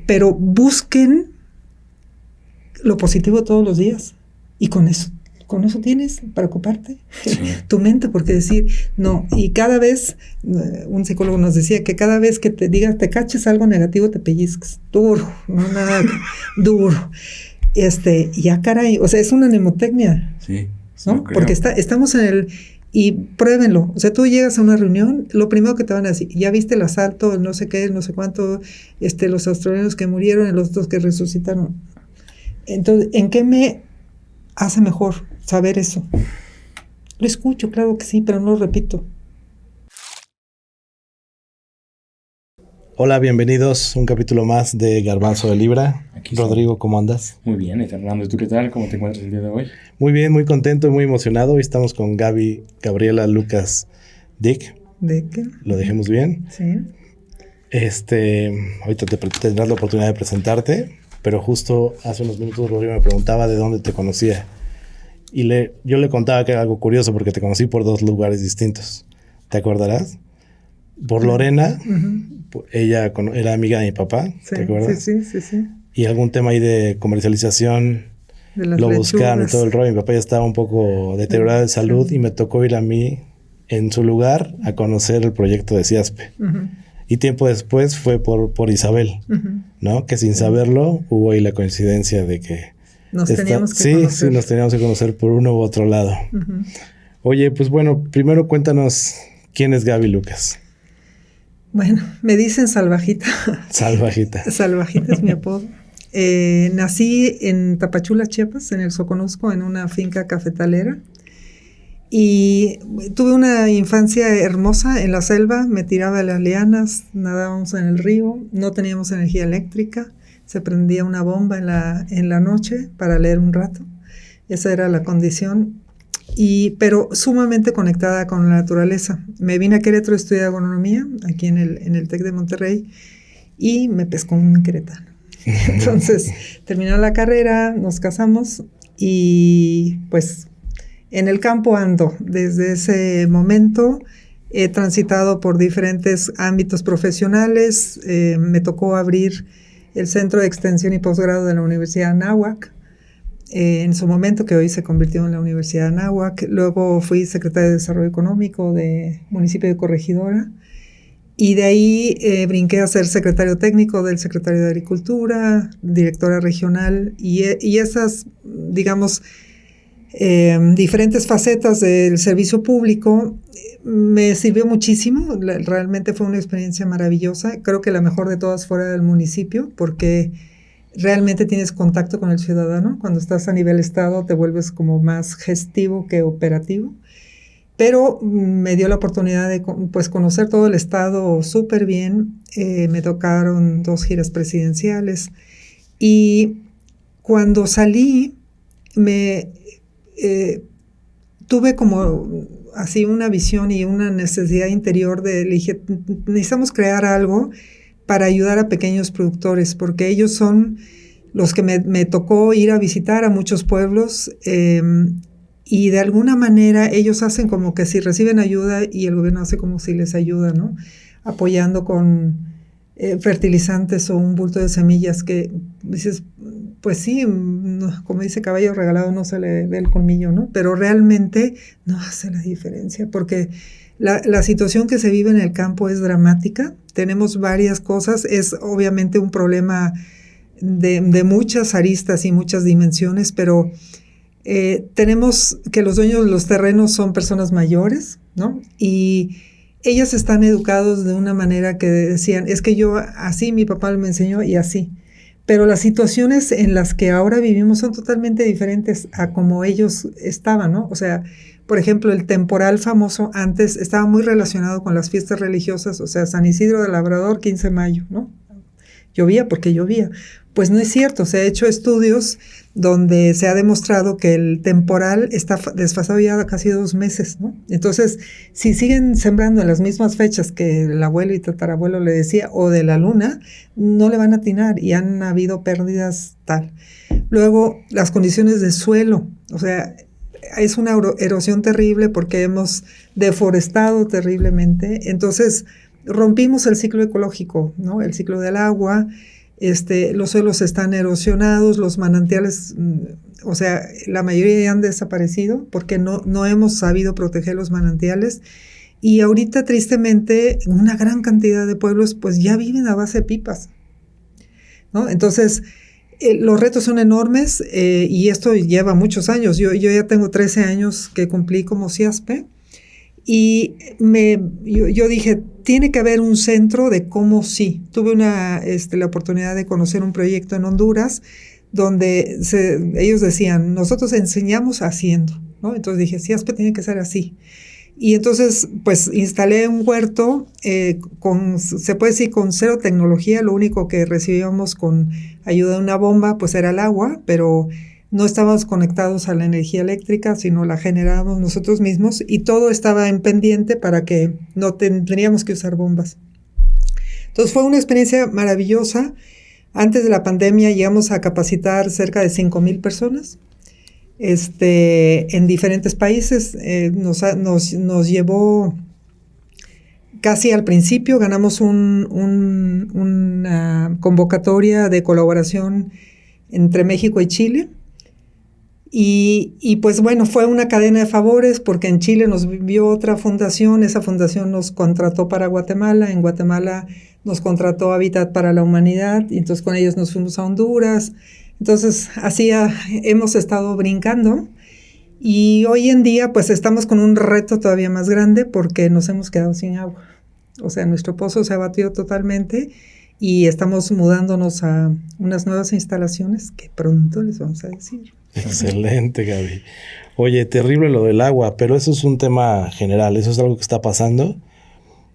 Pero busquen lo positivo todos los días. Y con eso tienes para ocuparte tu mente, porque decir, no, y cada vez, un psicólogo nos decía que cada vez que te digas, te caches algo negativo, te pellizcas, duro, no nada, duro. Ya caray, o sea, es una mnemotecnia. Sí. ¿No? Porque estamos y pruébenlo. O sea, tú llegas a una reunión, lo primero que te van a decir, ya viste el asalto, el no sé qué, el no sé cuánto, los australianos que murieron y los otros que resucitaron. Entonces, ¿en qué me hace mejor saber eso? Lo escucho, claro que sí, pero no lo repito. Hola, bienvenidos a un capítulo más de Garbanzo de Libra. Rodrigo, ¿cómo andas? Muy bien, y Fernando, ¿tú qué tal? ¿Cómo te encuentras el día de hoy? Muy bien, muy contento y muy emocionado. Hoy estamos con Gaby, Gabriela, Lucas, Dick. ¿Dick? ¿Lo dejemos bien? Sí. Ahorita tendrás la oportunidad de presentarte, pero justo hace unos minutos Rodrigo me preguntaba de dónde te conocía. Y yo le contaba que era algo curioso porque te conocí por 2 lugares distintos. ¿Te acordarás? Por Lorena, ella era amiga de mi papá, sí, ¿te acuerdas? Sí. Y algún tema ahí de comercialización, de las lo lechugas. buscaban y todo el rollo. Mi papá ya estaba un poco deteriorado de salud y me tocó ir a mí, en su lugar, a conocer el proyecto de CIASPE. Y tiempo después fue por Isabel, ¿no? Que sin saberlo hubo ahí la coincidencia de que... Nos teníamos que conocer. Sí, nos teníamos que conocer por uno u otro lado. Oye, pues bueno, primero cuéntanos quién es Gaby Lucas. Bueno, me dicen Salvajita. Salvajita. Salvajita es mi apodo. Nací en Tapachula, Chiapas, en el Soconusco, en una finca cafetalera. Y tuve una infancia hermosa en la selva. Me tiraba de las lianas, nadábamos en el río. No teníamos energía eléctrica. Se prendía una bomba en la noche para leer un rato. Esa era la condición. Pero sumamente conectada con la naturaleza. Me vine a Querétaro a estudiar agronomía, aquí en el TEC de Monterrey, y me pescó un queretano. Entonces, terminó la carrera, nos casamos, y pues en el campo ando. Desde ese momento he transitado por diferentes ámbitos profesionales. Me tocó abrir el Centro de Extensión y Posgrado de la Universidad Anáhuac, en su momento, que hoy se convirtió en la Universidad Anáhuac. Luego fui secretaria de Desarrollo Económico de municipio de Corregidora, y de ahí brinqué a ser secretario técnico del Secretario de Agricultura, directora regional, y esas, digamos, diferentes facetas del servicio público me sirvió muchísimo. Realmente fue una experiencia maravillosa. Creo que la mejor de todas fuera del municipio, porque realmente tienes contacto con el ciudadano. Cuando estás a nivel estado te vuelves como más gestivo que operativo. Pero me dio la oportunidad de conocer todo el estado súper bien. Me tocaron 2 giras presidenciales. Y cuando salí, tuve como así una visión y una necesidad interior le dije, necesitamos crear algo para ayudar a pequeños productores, porque ellos son los que me tocó ir a visitar a muchos pueblos, y de alguna manera ellos hacen como que si reciben ayuda y el gobierno hace como si les ayuda, ¿no? Apoyando con fertilizantes o un bulto de semillas que dices, pues sí, no, como dice caballo regalado no se le ve el colmillo, ¿no? Pero realmente no hace la diferencia, porque la situación que se vive en el campo es dramática. Tenemos varias cosas. Es obviamente un problema de muchas aristas y muchas dimensiones, pero tenemos que los dueños de los terrenos son personas mayores, ¿no? Y ellos están educados de una manera que decían, es que yo así, mi papá me enseñó y así. Pero las situaciones en las que ahora vivimos son totalmente diferentes a como ellos estaban, ¿no? O sea, por ejemplo, el temporal famoso antes estaba muy relacionado con las fiestas religiosas, o sea, San Isidro del Labrador, 15 de mayo, ¿no? Llovía porque llovía. Pues no es cierto, se ha hecho estudios donde se ha demostrado que el temporal está desfasado ya casi 2 meses, ¿no? Entonces, si siguen sembrando en las mismas fechas que el abuelo y tatarabuelo le decía, o de la luna, no le van a atinar y han habido pérdidas tal. Luego, las condiciones de suelo, o sea, es una erosión terrible porque hemos deforestado terriblemente. Entonces, rompimos el ciclo ecológico, ¿no? El ciclo del agua, los suelos están erosionados, los manantiales, o sea, la mayoría ya han desaparecido porque no hemos sabido proteger los manantiales. Y ahorita, tristemente, una gran cantidad de pueblos pues ya viven a base de pipas, ¿no? Entonces, los retos son enormes y esto lleva muchos años. Yo ya tengo 13 años que cumplí como CIASPE y yo dije, tiene que haber un centro de cómo sí. Tuve la oportunidad de conocer un proyecto en Honduras donde ellos decían, nosotros enseñamos haciendo, ¿no? Entonces dije, CIASPE tiene que ser así. Y entonces, pues, instalé un huerto se puede decir, con cero tecnología. Lo único que recibíamos con ayuda de una bomba, pues, era el agua, pero no estábamos conectados a la energía eléctrica, sino la generábamos nosotros mismos y todo estaba en pendiente para que no tendríamos que usar bombas. Entonces, fue una experiencia maravillosa. Antes de la pandemia llegamos a capacitar cerca de 5,000 personas. En diferentes países, nos llevó casi al principio, ganamos una convocatoria de colaboración entre México y Chile, y pues bueno, fue una cadena de favores porque en Chile nos vio otra fundación, esa fundación nos contrató para Guatemala, en Guatemala nos contrató Hábitat para la Humanidad, y entonces con ellos nos fuimos a Honduras. Entonces, así hemos estado brincando y hoy en día pues estamos con un reto todavía más grande porque nos hemos quedado sin agua. O sea, nuestro pozo se ha batido totalmente y estamos mudándonos a unas nuevas instalaciones que pronto les vamos a decir. Excelente, Gaby. Oye, terrible lo del agua, pero eso es un tema general, eso es algo que está pasando.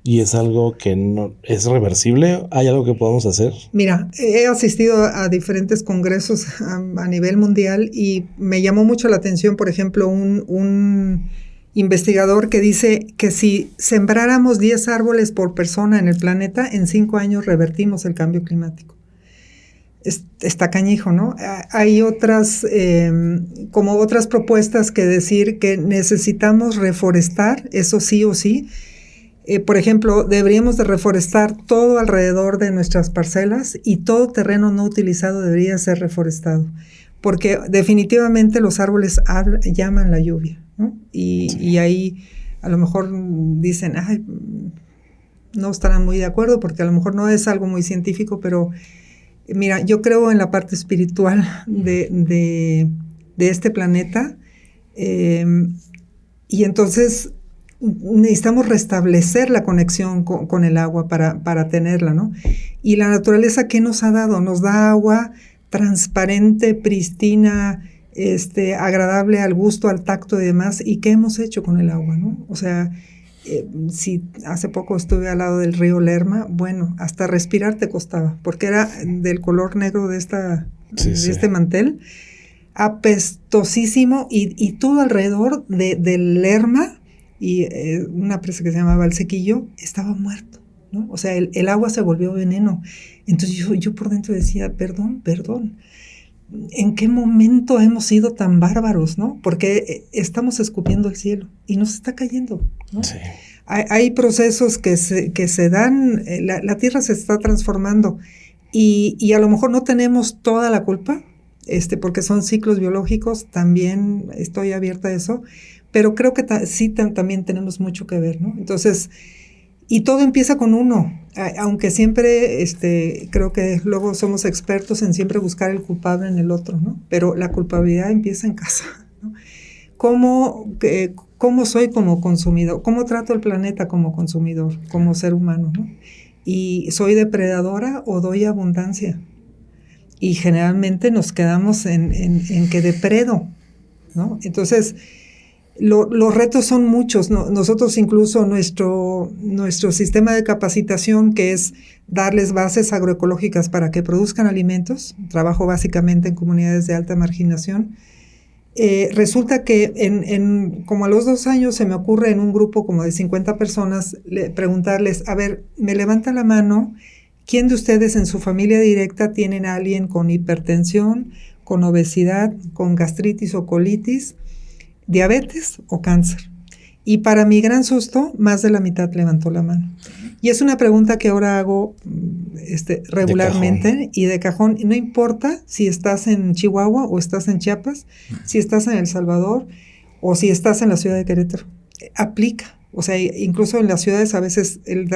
¿Y es algo que no es reversible? ¿Hay algo que podamos hacer? Mira, he asistido a diferentes congresos a nivel mundial y me llamó mucho la atención, por ejemplo, un investigador que dice que si sembráramos 10 árboles por persona en el planeta, en 5 años revertimos el cambio climático. Está cañijo, ¿no? Hay otras propuestas que decir que necesitamos reforestar, eso sí o sí. Por ejemplo, deberíamos de reforestar todo alrededor de nuestras parcelas y todo terreno no utilizado debería ser reforestado, porque definitivamente los árboles llaman la lluvia, ¿no? Y ahí a lo mejor dicen, ay, no estarán muy de acuerdo porque a lo mejor no es algo muy científico, pero mira, yo creo en la parte espiritual de este planeta y entonces necesitamos restablecer la conexión con el agua para tenerla, ¿no? Y la naturaleza, ¿qué nos ha dado? Nos da agua transparente, pristina, agradable al gusto, al tacto y demás. ¿Y qué hemos hecho con el agua, no? O sea, si hace poco estuve al lado del río Lerma, bueno, hasta respirar te costaba, porque era del color negro de este mantel, apestosísimo, y todo alrededor del Lerma, y una presa que se llamaba El Sequillo, estaba muerto, ¿no? O sea, el agua se volvió veneno. Entonces yo por dentro decía, perdón, ¿en qué momento hemos sido tan bárbaros, no? Porque estamos escupiendo el cielo y nos está cayendo, ¿no? Sí. Hay procesos que se dan, la tierra se está transformando y a lo mejor no tenemos toda la culpa, porque son ciclos biológicos, también estoy abierta a eso, pero creo que sí también tenemos mucho que ver, ¿no? Entonces, y todo empieza con uno, aunque siempre creo que luego somos expertos en siempre buscar el culpable en el otro, ¿no? Pero la culpabilidad empieza en casa, ¿no? ¿Cómo soy como consumidor? ¿Cómo trato el planeta como consumidor, como ser humano, ¿no? ¿Y soy depredadora o doy abundancia? Y generalmente nos quedamos en que depredo, ¿no? Entonces, los retos son muchos, ¿no? Nosotros incluso nuestro sistema de capacitación, que es darles bases agroecológicas para que produzcan alimentos, trabajo básicamente en comunidades de alta marginación, resulta que como a los 2 años se me ocurre en un grupo como de 50 personas preguntarles, a ver, me levanta la mano, ¿quién de ustedes en su familia directa tienen a alguien con hipertensión, con obesidad, con gastritis o colitis, diabetes o cáncer? Y para mi gran susto, más de la mitad levantó la mano. Y es una pregunta que ahora hago regularmente y de cajón. No importa si estás en Chihuahua o estás en Chiapas, si estás en El Salvador o si estás en la ciudad de Querétaro. Aplica. O sea, incluso en las ciudades a veces el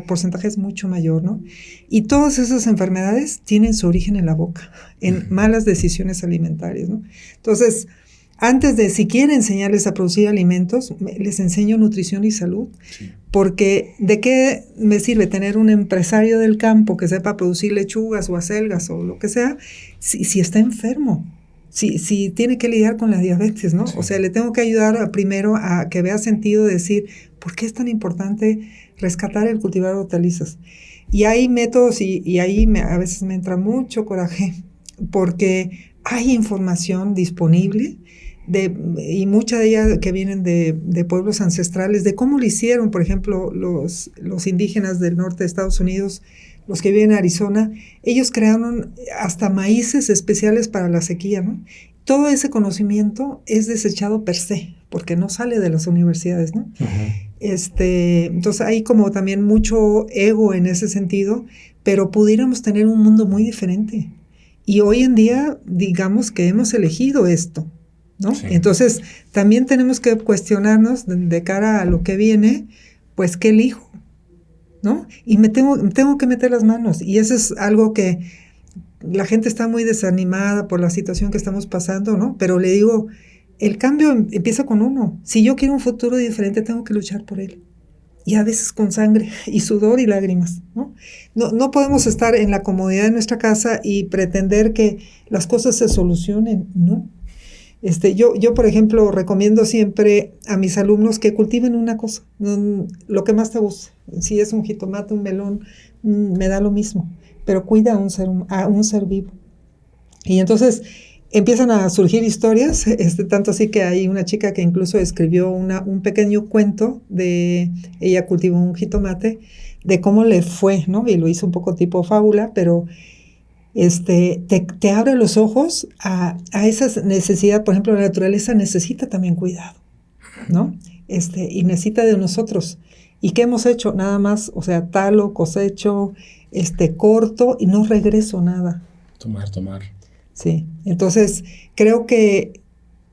porcentaje es mucho mayor, ¿no? Y todas esas enfermedades tienen su origen en la boca, en malas decisiones alimentarias, ¿no? Entonces, antes de siquiera enseñarles a producir alimentos, les enseño nutrición y salud. Sí. Porque ¿de qué me sirve tener un empresario del campo que sepa producir lechugas o acelgas o lo que sea si está enfermo? Si tiene que lidiar con la diabetes, ¿no? Sí. O sea, le tengo que ayudar primero a que vea sentido de decir, ¿por qué es tan importante rescatar el cultivar hortalizas? Y hay métodos y ahí a veces me entra mucho coraje porque hay información disponible y mucha de ella que vienen de pueblos ancestrales, de cómo lo hicieron, por ejemplo, los indígenas del norte de Estados Unidos, los que viven en Arizona, ellos crearon hasta maíces especiales para la sequía, ¿no? Todo ese conocimiento es desechado per se, porque no sale de las universidades, ¿no? Uh-huh. Entonces hay como también mucho ego en ese sentido, pero pudiéramos tener un mundo muy diferente. Y hoy en día, digamos que hemos elegido esto, ¿no? Sí. Entonces, también tenemos que cuestionarnos de cara a lo que viene, pues, ¿qué elijo? ¿No? Y me tengo que meter las manos. Y eso es algo que la gente está muy desanimada por la situación que estamos pasando, ¿no? Pero le digo, el cambio empieza con uno. Si yo quiero un futuro diferente, tengo que luchar por él. Y a veces con sangre y sudor y lágrimas, ¿no? No podemos estar en la comodidad de nuestra casa y pretender que las cosas se solucionen, ¿no? Yo, por ejemplo, recomiendo siempre a mis alumnos que cultiven una cosa, lo que más te guste. Si es un jitomate, un melón, me da lo mismo, pero cuida a un ser vivo. Y entonces empiezan a surgir historias, tanto así que hay una chica que incluso escribió un pequeño cuento ella cultivó un jitomate, de cómo le fue, ¿no? Y lo hizo un poco tipo fábula, pero te abre los ojos a esa necesidad. Por ejemplo, la naturaleza necesita también cuidado, ¿no? Y necesita de nosotros. ¿Y qué hemos hecho? Nada más, o sea, talo, cosecho, corto y no regreso nada. Tomar. Sí, entonces creo que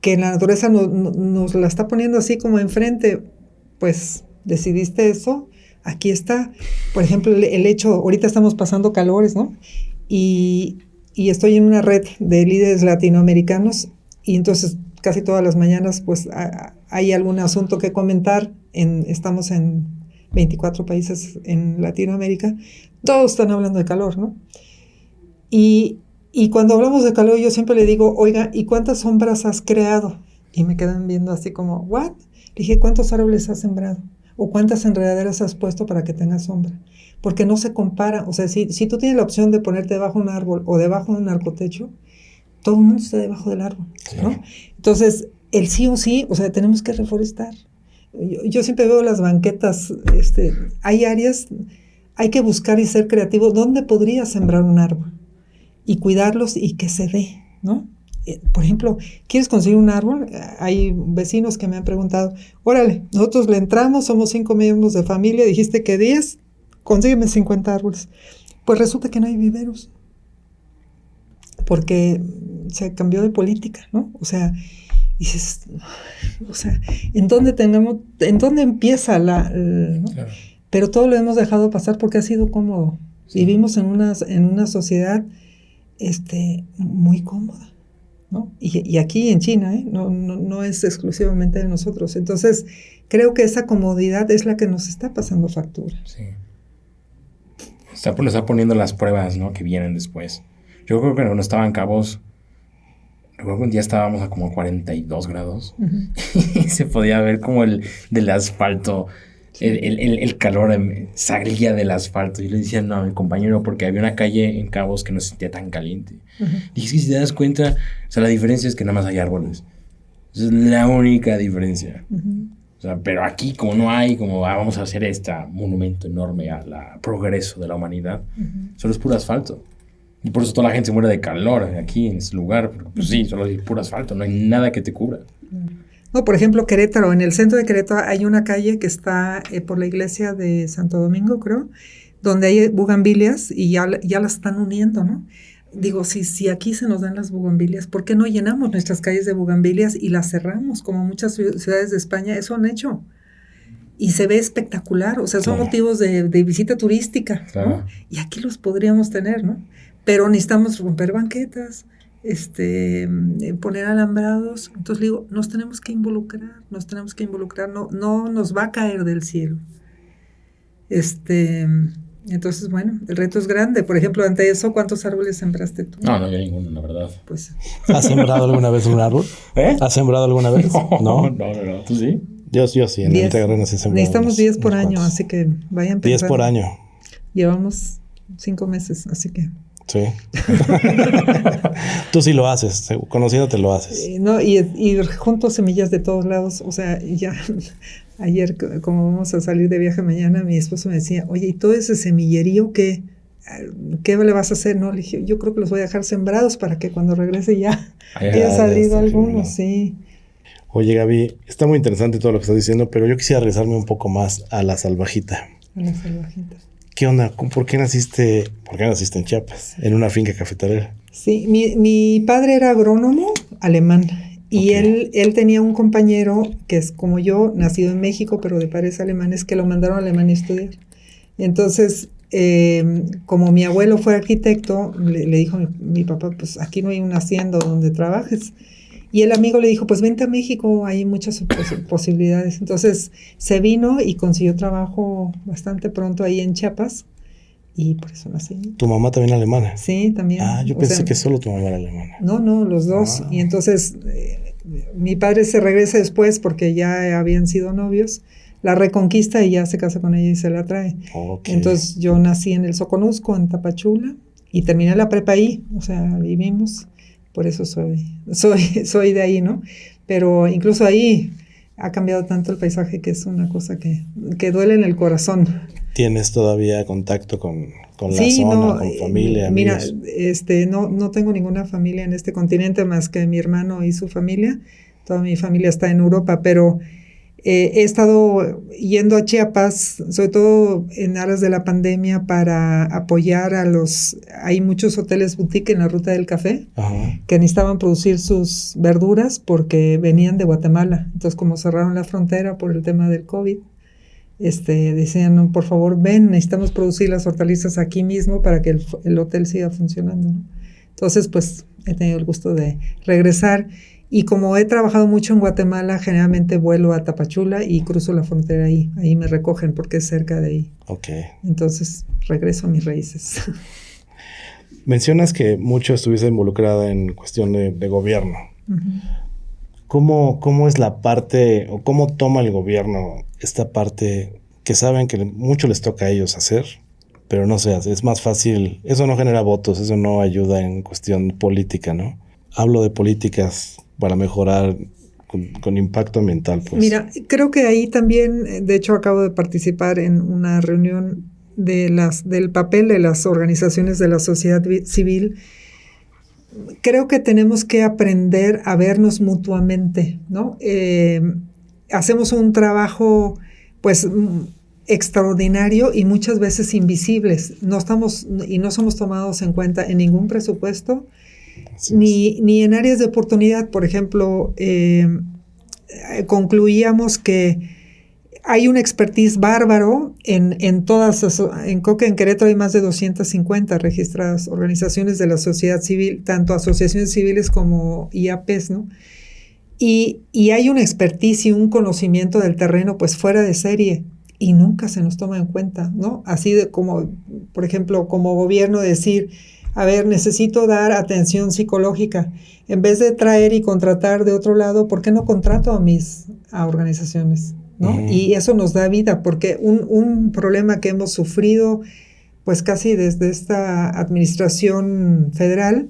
la naturaleza nos la está poniendo así como enfrente. Pues decidiste eso, aquí está. Por ejemplo, el hecho, ahorita estamos pasando calores, ¿no? Y estoy en una red de líderes latinoamericanos y entonces casi todas las mañanas pues hay algún asunto que comentar. Estamos en 24 países en Latinoamérica, todos están hablando de calor, ¿no? Y cuando hablamos de calor yo siempre le digo, oiga, ¿y cuántas sombras has creado? Y me quedan viendo así como, ¿what? Le dije, ¿cuántos árboles has sembrado? ¿O cuántas enredaderas has puesto para que tenga sombra? Porque no se compara. O sea, si tú tienes la opción de ponerte debajo de un árbol o debajo de un narcotecho, todo el mundo está debajo del árbol, ¿no? Sí. Entonces, el sí o sí, o sea, tenemos que reforestar. Yo siempre veo las banquetas, hay áreas, hay que buscar y ser creativo. ¿Dónde podría sembrar un árbol? Y cuidarlos y que se dé, ¿no? Por ejemplo, ¿quieres conseguir un árbol? Hay vecinos que me han preguntado, órale, nosotros le entramos, somos 5 miembros de familia, dijiste que 10, consígueme 50 árboles. Pues resulta que no hay viveros, porque se cambió de política, ¿no? O sea, dices, o sea, ¿en dónde empieza ¿no? Claro. Pero todo lo hemos dejado pasar porque ha sido cómodo. Sí. Vivimos en una sociedad muy cómoda, ¿no? Y aquí en China, no es exclusivamente de nosotros. Entonces, creo que esa comodidad es la que nos está pasando factura. Sí. Nos está poniendo las pruebas, ¿no? Que vienen después. Yo creo que cuando estaban Cabos, recuerdo que un día estábamos a como 42 grados. Uh-huh. Y se podía ver como del asfalto, sí. el calor salía del asfalto. Y le decía, no, a mi compañero, porque había una calle en Cabos que no se sentía tan caliente. Uh-huh. Dije, es que si te das cuenta, o sea, la diferencia es que nada más hay árboles. Esa es la única diferencia. Uh-huh. O sea, pero aquí como no hay, como vamos a hacer este monumento enorme al progreso de la humanidad, uh-huh. Solo es puro asfalto. Y por eso toda la gente se muere de calor aquí en ese lugar, porque pues sí, solo hay puro asfalto, no hay nada que te cubra. No, por ejemplo, Querétaro, en el centro de Querétaro hay una calle que está por la iglesia de Santo Domingo, creo, donde hay bugambilias y ya las están uniendo, ¿no? Digo, si aquí se nos dan las bugambilias, ¿por qué no llenamos nuestras calles de bugambilias y las cerramos, como muchas ciudades de España eso han hecho? Y se ve espectacular, o sea, son motivos de visita turística, ¿no? Y aquí los podríamos tener, ¿no? Pero necesitamos romper banquetas, poner alambrados. Entonces le digo, nos tenemos que involucrar, no nos va a caer del cielo. Entonces, bueno, el reto es grande. Por ejemplo, ante eso, ¿cuántos árboles sembraste tú? No, yo ninguno, la verdad. Pues, ¿Has sembrado alguna vez un árbol? ¿Has sembrado alguna vez? No. ¿Tú sí? Yo sí, en el terreno sí sembrado. Necesitamos 10 por año, así que vayan pensando. 10 por año. Llevamos 5 meses, así que... Sí. Tú sí lo haces, conociéndote lo haces. No, y junto semillas de todos lados, o sea, ya... Ayer, como vamos a salir de viaje mañana, mi esposo me decía, oye, ¿y todo ese semillerío qué le vas a hacer? No, le dije, yo creo que los voy a dejar sembrados para que cuando regrese ya haya salido algunos, sí. Oye, Gaby, está muy interesante todo lo que estás diciendo, pero yo quisiera regresarme un poco más a la salvajita. A la salvajita. ¿Qué onda? ¿Por qué naciste en Chiapas, en una finca cafetalera? Sí, mi padre era agrónomo alemán. Y él tenía un compañero que es como yo, nacido en México, pero de padres alemanes, que lo mandaron a Alemania a estudiar. Entonces, como mi abuelo fue arquitecto, le dijo mi papá, pues aquí no hay una hacienda donde trabajes. Y el amigo le dijo, pues vente a México, hay muchas posibilidades. Entonces, se vino y consiguió trabajo bastante pronto ahí en Chiapas. Y por eso nací. ¿Tu mamá también alemana? Sí, también. Yo pensé que solo tu mamá era alemana. No, los dos. Y entonces mi padre se regresa después porque ya habían sido novios, la reconquista y ya se casa con ella y se la trae. Entonces yo nací en el Soconusco, en Tapachula, y terminé la prepa ahí, o sea, vivimos. Por eso soy de ahí, ¿no? Pero incluso ahí ha cambiado tanto el paisaje que es una cosa que duele en el corazón. ¿Tienes todavía contacto con la zona, con familia, amigos? Mira, no tengo ninguna familia en este continente más que mi hermano y su familia. Toda mi familia está en Europa, pero he estado yendo a Chiapas, sobre todo en aras de la pandemia, para apoyar hay muchos hoteles boutique en la Ruta del Café, que necesitaban producir sus verduras porque venían de Guatemala. Entonces, como cerraron la frontera por el tema del COVID, decían, no, por favor, ven, necesitamos producir las hortalizas aquí mismo para que el hotel siga funcionando, ¿no? Entonces, pues, he tenido el gusto de regresar. Y como he trabajado mucho en Guatemala, generalmente vuelo a Tapachula y cruzo la frontera ahí. Ahí me recogen porque es cerca de ahí. Entonces, regreso a mis raíces. Mencionas que mucho estuviste involucrada en cuestión de gobierno. ¿Cómo es la parte, o cómo toma el gobierno esta parte que saben que mucho les toca a ellos hacer, pero no se hace? Es más fácil, eso no genera votos, eso no ayuda en cuestión política, ¿no? Hablo de políticas para mejorar con impacto ambiental, pues. Mira, creo que ahí también, de hecho acabo de participar en una reunión del papel de las organizaciones de la sociedad civil. Creo que tenemos que aprender a vernos mutuamente, ¿no? Hacemos un trabajo, pues, extraordinario y muchas veces invisibles. No somos tomados en cuenta en ningún presupuesto, ni en áreas de oportunidad. Por ejemplo, concluíamos que hay un expertise bárbaro en todas, creo que en Querétaro hay más de 250 registradas organizaciones de la sociedad civil, tanto asociaciones civiles como IAPs, ¿no? Y hay una expertise y un conocimiento del terreno pues fuera de serie y nunca se nos toma en cuenta, ¿no? Así de como, por ejemplo, como gobierno decir, a ver, necesito dar atención psicológica. En vez de traer y contratar de otro lado, ¿por qué no contrato a organizaciones? ¿No? Y eso nos da vida, porque un problema que hemos sufrido pues casi desde esta administración federal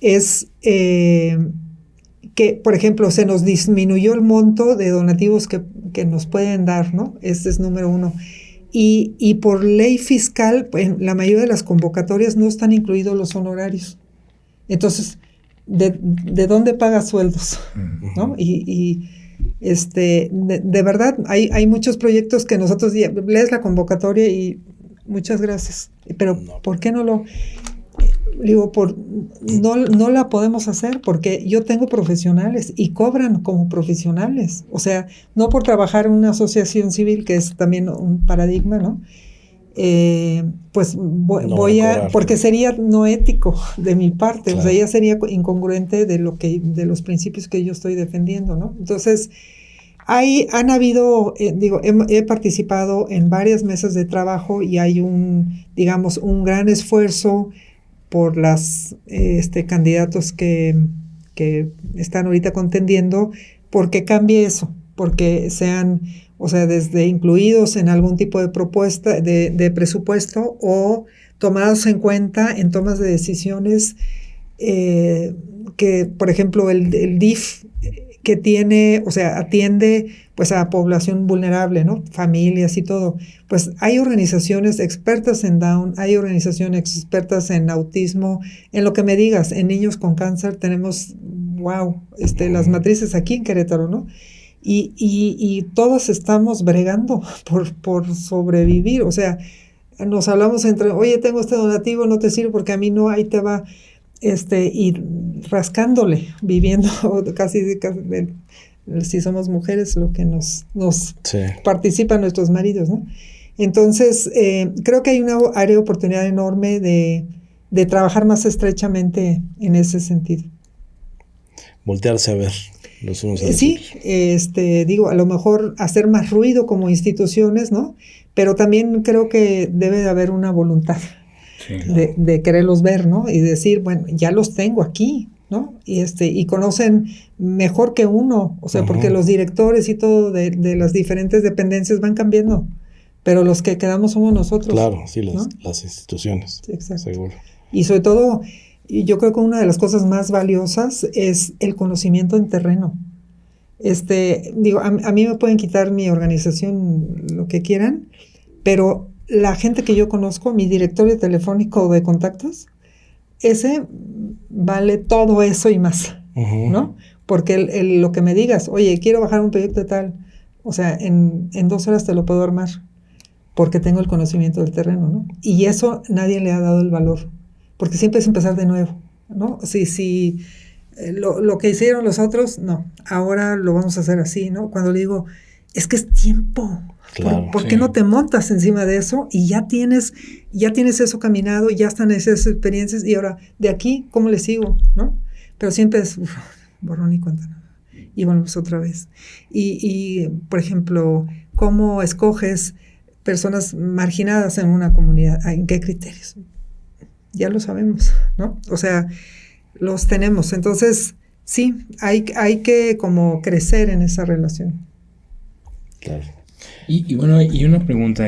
es que, por ejemplo, se nos disminuyó el monto de donativos que nos pueden dar, ¿no? Este es número uno. Y por ley fiscal, pues, en la mayoría de las convocatorias no están incluidos los honorarios. Entonces, ¿de dónde pagas sueldos? ¿No? Y De verdad, hay muchos proyectos que nosotros lees la convocatoria y muchas gracias. Pero No. ¿por qué no lo...? Digo, no la podemos hacer porque yo tengo profesionales y cobran como profesionales. O sea, no por trabajar en una asociación civil, que es también un paradigma, ¿no? Pues voy a, porque sería no ético de mi parte, claro. O sea, ya sería incongruente de los principios que yo estoy defendiendo, ¿no? Entonces, han habido, he participado en varias mesas de trabajo y hay un gran esfuerzo por las candidatos que están ahorita contendiendo, porque cambie eso, porque sean, o sea, desde incluidos en algún tipo de propuesta, de presupuesto, o tomados en cuenta en tomas de decisiones, que, por ejemplo, el DIF, que tiene, o sea, atiende pues a población vulnerable, ¿no? Familias y todo. Pues hay organizaciones expertas en Down, hay organizaciones expertas en autismo, en lo que me digas, en niños con cáncer tenemos, las matrices aquí en Querétaro, ¿no? Y todos estamos bregando por sobrevivir, o sea, nos hablamos entre, oye, tengo este donativo, no te sirve porque a mí no, ahí te va, y rascándole, viviendo casi si somos mujeres, lo que nos sí. Participan nuestros maridos, ¿no? Entonces, creo que hay una área de oportunidad enorme de trabajar más estrechamente en ese sentido. Voltearse a ver los unos a los sí, otros. A lo mejor hacer más ruido como instituciones, ¿no? Pero también creo que debe de haber una voluntad. Sí, claro. de quererlos ver, ¿no? Y decir, bueno, ya los tengo aquí, ¿no? Y conocen mejor que uno, o sea, uh-huh. Porque los directores y todo de las diferentes dependencias van cambiando, pero los que quedamos somos nosotros. Claro, sí, ¿no? las instituciones. Sí, exacto. Seguro. Y sobre todo, yo creo que una de las cosas más valiosas es el conocimiento en terreno. A mí me pueden quitar mi organización, lo que quieran, pero la gente que yo conozco, mi directorio telefónico de contactos, ese vale todo eso y más, uh-huh. ¿no? Porque lo que me digas, oye, quiero bajar un proyecto de tal, o sea, en 2 horas te lo puedo armar, porque tengo el conocimiento del terreno, ¿no? Y eso nadie le ha dado el valor, porque siempre es empezar de nuevo, ¿no? Lo que hicieron los otros, no, ahora lo vamos a hacer así, ¿no? Cuando le digo, es que es tiempo. Claro, ¿Por qué no te montas encima de eso y ya tienes eso caminado, ya están esas experiencias y ahora de aquí, ¿cómo le sigo? ¿No? Pero siempre es borrón y cuenta nueva. Y volvemos otra vez. Y, por ejemplo, ¿cómo escoges personas marginadas en una comunidad? ¿En qué criterios? Ya lo sabemos, ¿no? O sea, los tenemos. Entonces, sí, hay que como crecer en esa relación. Claro. Y bueno, y una pregunta,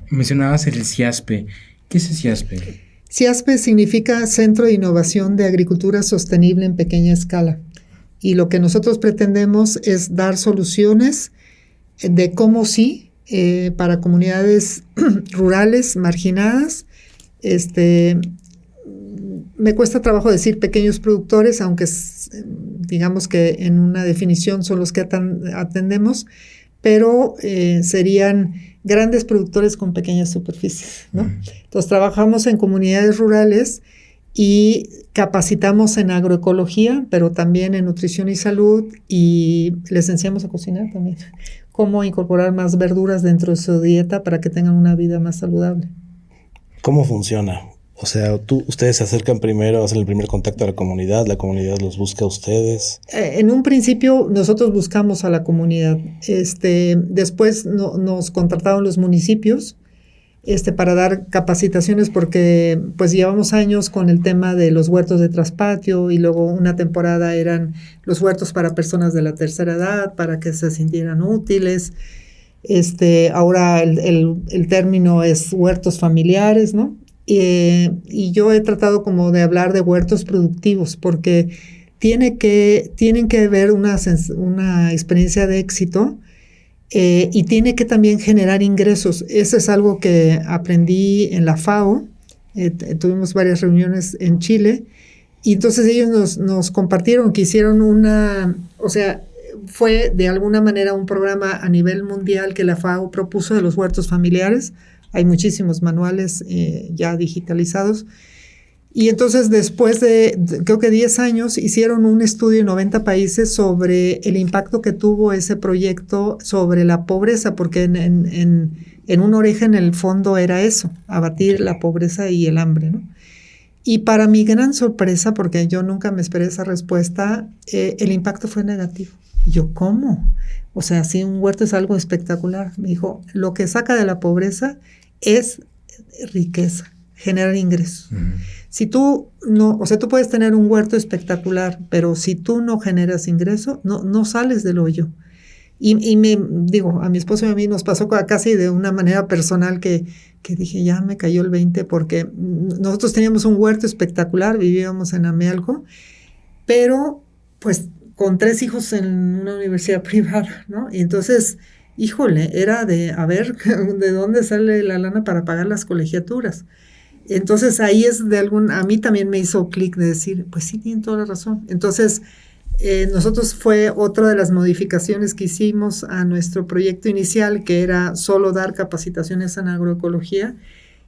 mencionabas el CIASPE. ¿Qué es el CIASPE? CIASPE significa Centro de Innovación de Agricultura Sostenible en Pequeña Escala. Y lo que nosotros pretendemos es dar soluciones de cómo sí, para comunidades rurales, marginadas. Me cuesta trabajo decir pequeños productores, aunque digamos que en una definición son los que atendemos, pero serían grandes productores con pequeñas superficies, ¿no? Entonces trabajamos en comunidades rurales y capacitamos en agroecología, pero también en nutrición y salud, y les enseñamos a cocinar también, cómo incorporar más verduras dentro de su dieta para que tengan una vida más saludable. ¿Cómo funciona? O sea, ustedes se acercan primero, hacen el primer contacto a la comunidad los busca a ustedes. En un principio nosotros buscamos a la comunidad. Después nos contrataron los municipios para dar capacitaciones, porque pues llevamos años con el tema de los huertos de traspatio, y luego una temporada eran los huertos para personas de la tercera edad, para que se sintieran útiles. Ahora el término es huertos familiares, ¿no? Y yo he tratado como de hablar de huertos productivos, porque tienen que ver una experiencia de éxito, y tiene que también generar ingresos. Eso es algo que aprendí en la FAO. Tuvimos varias reuniones en Chile, y entonces ellos nos compartieron que hicieron fue de alguna manera un programa a nivel mundial que la FAO propuso de los huertos familiares. Hay muchísimos manuales ya digitalizados. Y entonces después de creo que 10 años hicieron un estudio en 90 países sobre el impacto que tuvo ese proyecto sobre la pobreza, porque en un origen el fondo era eso, abatir la pobreza y el hambre, ¿no? Y para mi gran sorpresa, porque yo nunca me esperé esa respuesta, el impacto fue negativo. Yo, ¿cómo? O sea, sí, un huerto es algo espectacular. Me dijo, lo que saca de la pobreza es riqueza, generar ingresos. Si tú no, o sea, tú puedes tener un huerto espectacular, pero si tú no generas ingreso, no sales del hoyo. Y me digo, a mi esposo y a mí nos pasó casi de una manera personal que dije, ya me cayó el 20, porque nosotros teníamos un huerto espectacular, vivíamos en Amealco, pero pues con 3 hijos en una universidad privada, ¿no? Y entonces, híjole, era de, a ver, ¿de dónde sale la lana para pagar las colegiaturas? Entonces ahí es a mí también me hizo clic de decir, pues sí, tienen toda la razón. Entonces, nosotros fue otra de las modificaciones que hicimos a nuestro proyecto inicial, que era solo dar capacitaciones en agroecología,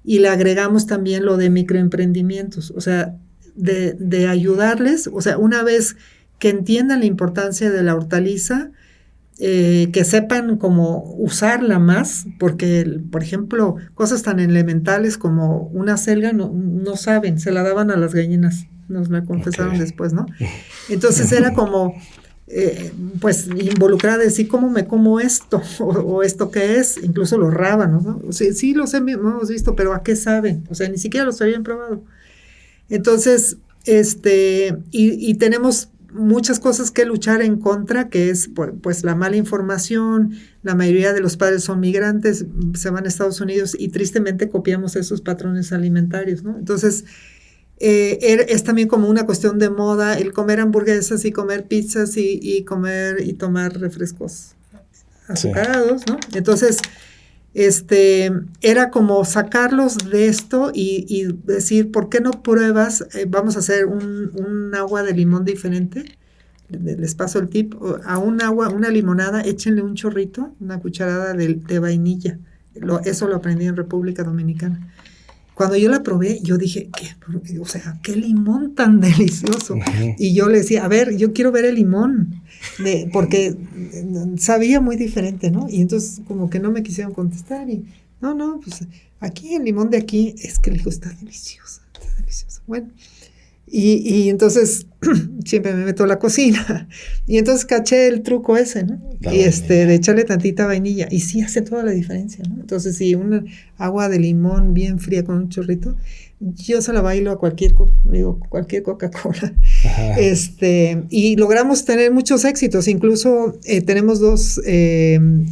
y le agregamos también lo de microemprendimientos, o sea, de ayudarles, o sea, una vez que entiendan la importancia de la hortaliza, que sepan cómo usarla más, porque, por ejemplo, cosas tan elementales como una selga no saben, se la daban a las gallinas, nos la confesaron después, ¿no? Entonces era como, pues, involucrada, decir, ¿cómo me como esto? O esto qué es, incluso los rábanos, ¿no? O sea, sí los hemos visto, pero ¿a qué saben? O sea, ni siquiera los habían probado. Entonces, y tenemos muchas cosas que luchar en contra, que es pues la mala información. La mayoría de los padres son migrantes, se van a Estados Unidos y tristemente copiamos esos patrones alimentarios, ¿no? Entonces, es también como una cuestión de moda el comer hamburguesas y comer pizzas y comer y tomar refrescos azucarados, ¿no? Entonces, era como sacarlos de esto y decir, ¿por qué no pruebas? Vamos a hacer un agua de limón diferente. Les paso el tip. A un agua, una limonada, échenle un chorrito, una cucharada de vainilla. Eso lo aprendí en República Dominicana. Cuando yo la probé, yo dije, o sea, qué limón tan delicioso. Uh-huh. Y yo le decía, a ver, yo quiero ver el limón, porque sabía muy diferente, ¿no? Y entonces como que no me quisieron contestar. Y no, pues aquí el limón de aquí, es que le digo, está delicioso. Bueno, y entonces siempre me meto a la cocina. Y entonces caché el truco ese, ¿no? Y de echarle tantita vainilla. Y sí hace toda la diferencia, ¿no? Entonces, si una agua de limón bien fría con un chorrito, yo se la bailo a cualquier Coca-Cola. Ajá. Y logramos tener muchos éxitos. Incluso tenemos 2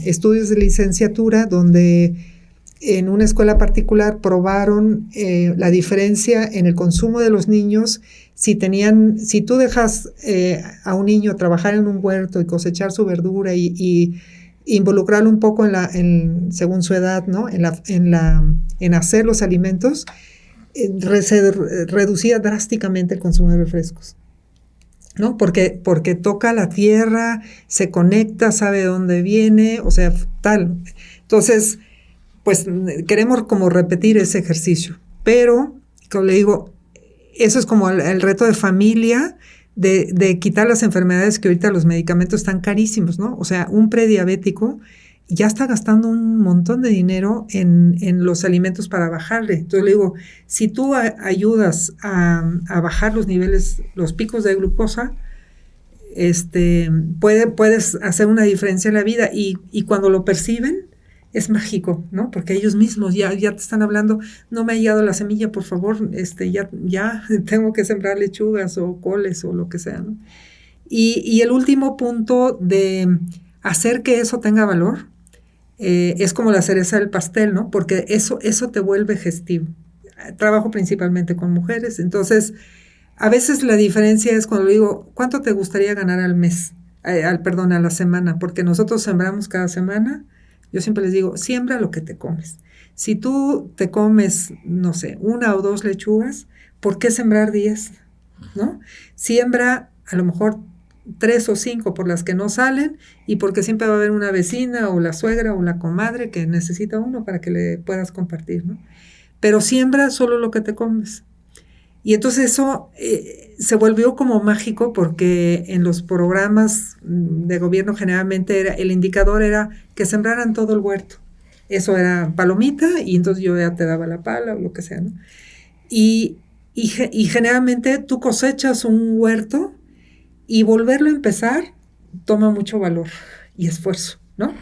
estudios de licenciatura donde en una escuela particular probaron la diferencia en el consumo de los niños. Si tú dejas a un niño trabajar en un huerto y cosechar su verdura y involucrarlo un poco según su edad, ¿no? en hacer los alimentos, se reducía drásticamente el consumo de refrescos, ¿no? Porque toca la tierra, se conecta, sabe de dónde viene, o sea, tal. Entonces, pues queremos como repetir ese ejercicio, pero, como le digo, eso es como el reto de familia de quitar las enfermedades que ahorita los medicamentos están carísimos, ¿no? O sea, un prediabético ya está gastando un montón de dinero en los alimentos para bajarle. Entonces le digo, si tú ayudas a bajar los niveles, los picos de glucosa, puedes hacer una diferencia en la vida y cuando lo perciben, es mágico, ¿no? Porque ellos mismos ya te están hablando, no me ha llegado la semilla, por favor, ya tengo que sembrar lechugas o coles o lo que sea, ¿no? Y el último punto de hacer que eso tenga valor es como la cereza del pastel, ¿no? Porque eso te vuelve gestivo. Trabajo principalmente con mujeres, entonces a veces la diferencia es cuando le digo, ¿cuánto te gustaría ganar al mes? A la semana, porque nosotros sembramos cada semana. Yo siempre les digo, siembra lo que te comes. Si tú te comes, no sé, 1 o 2 lechugas, ¿por qué sembrar 10? ¿No? Siembra a lo mejor 3 o 5 por las que no salen y porque siempre va a haber una vecina o la suegra o la comadre que necesita uno para que le puedas compartir, ¿no? Pero siembra solo lo que te comes. Y entonces eso se volvió como mágico porque en los programas de gobierno generalmente el indicador era que sembraran todo el huerto. Eso era palomita y entonces yo ya te daba la pala o lo que sea, ¿no? Y generalmente tú cosechas un huerto y volverlo a empezar toma mucho valor y esfuerzo, ¿no?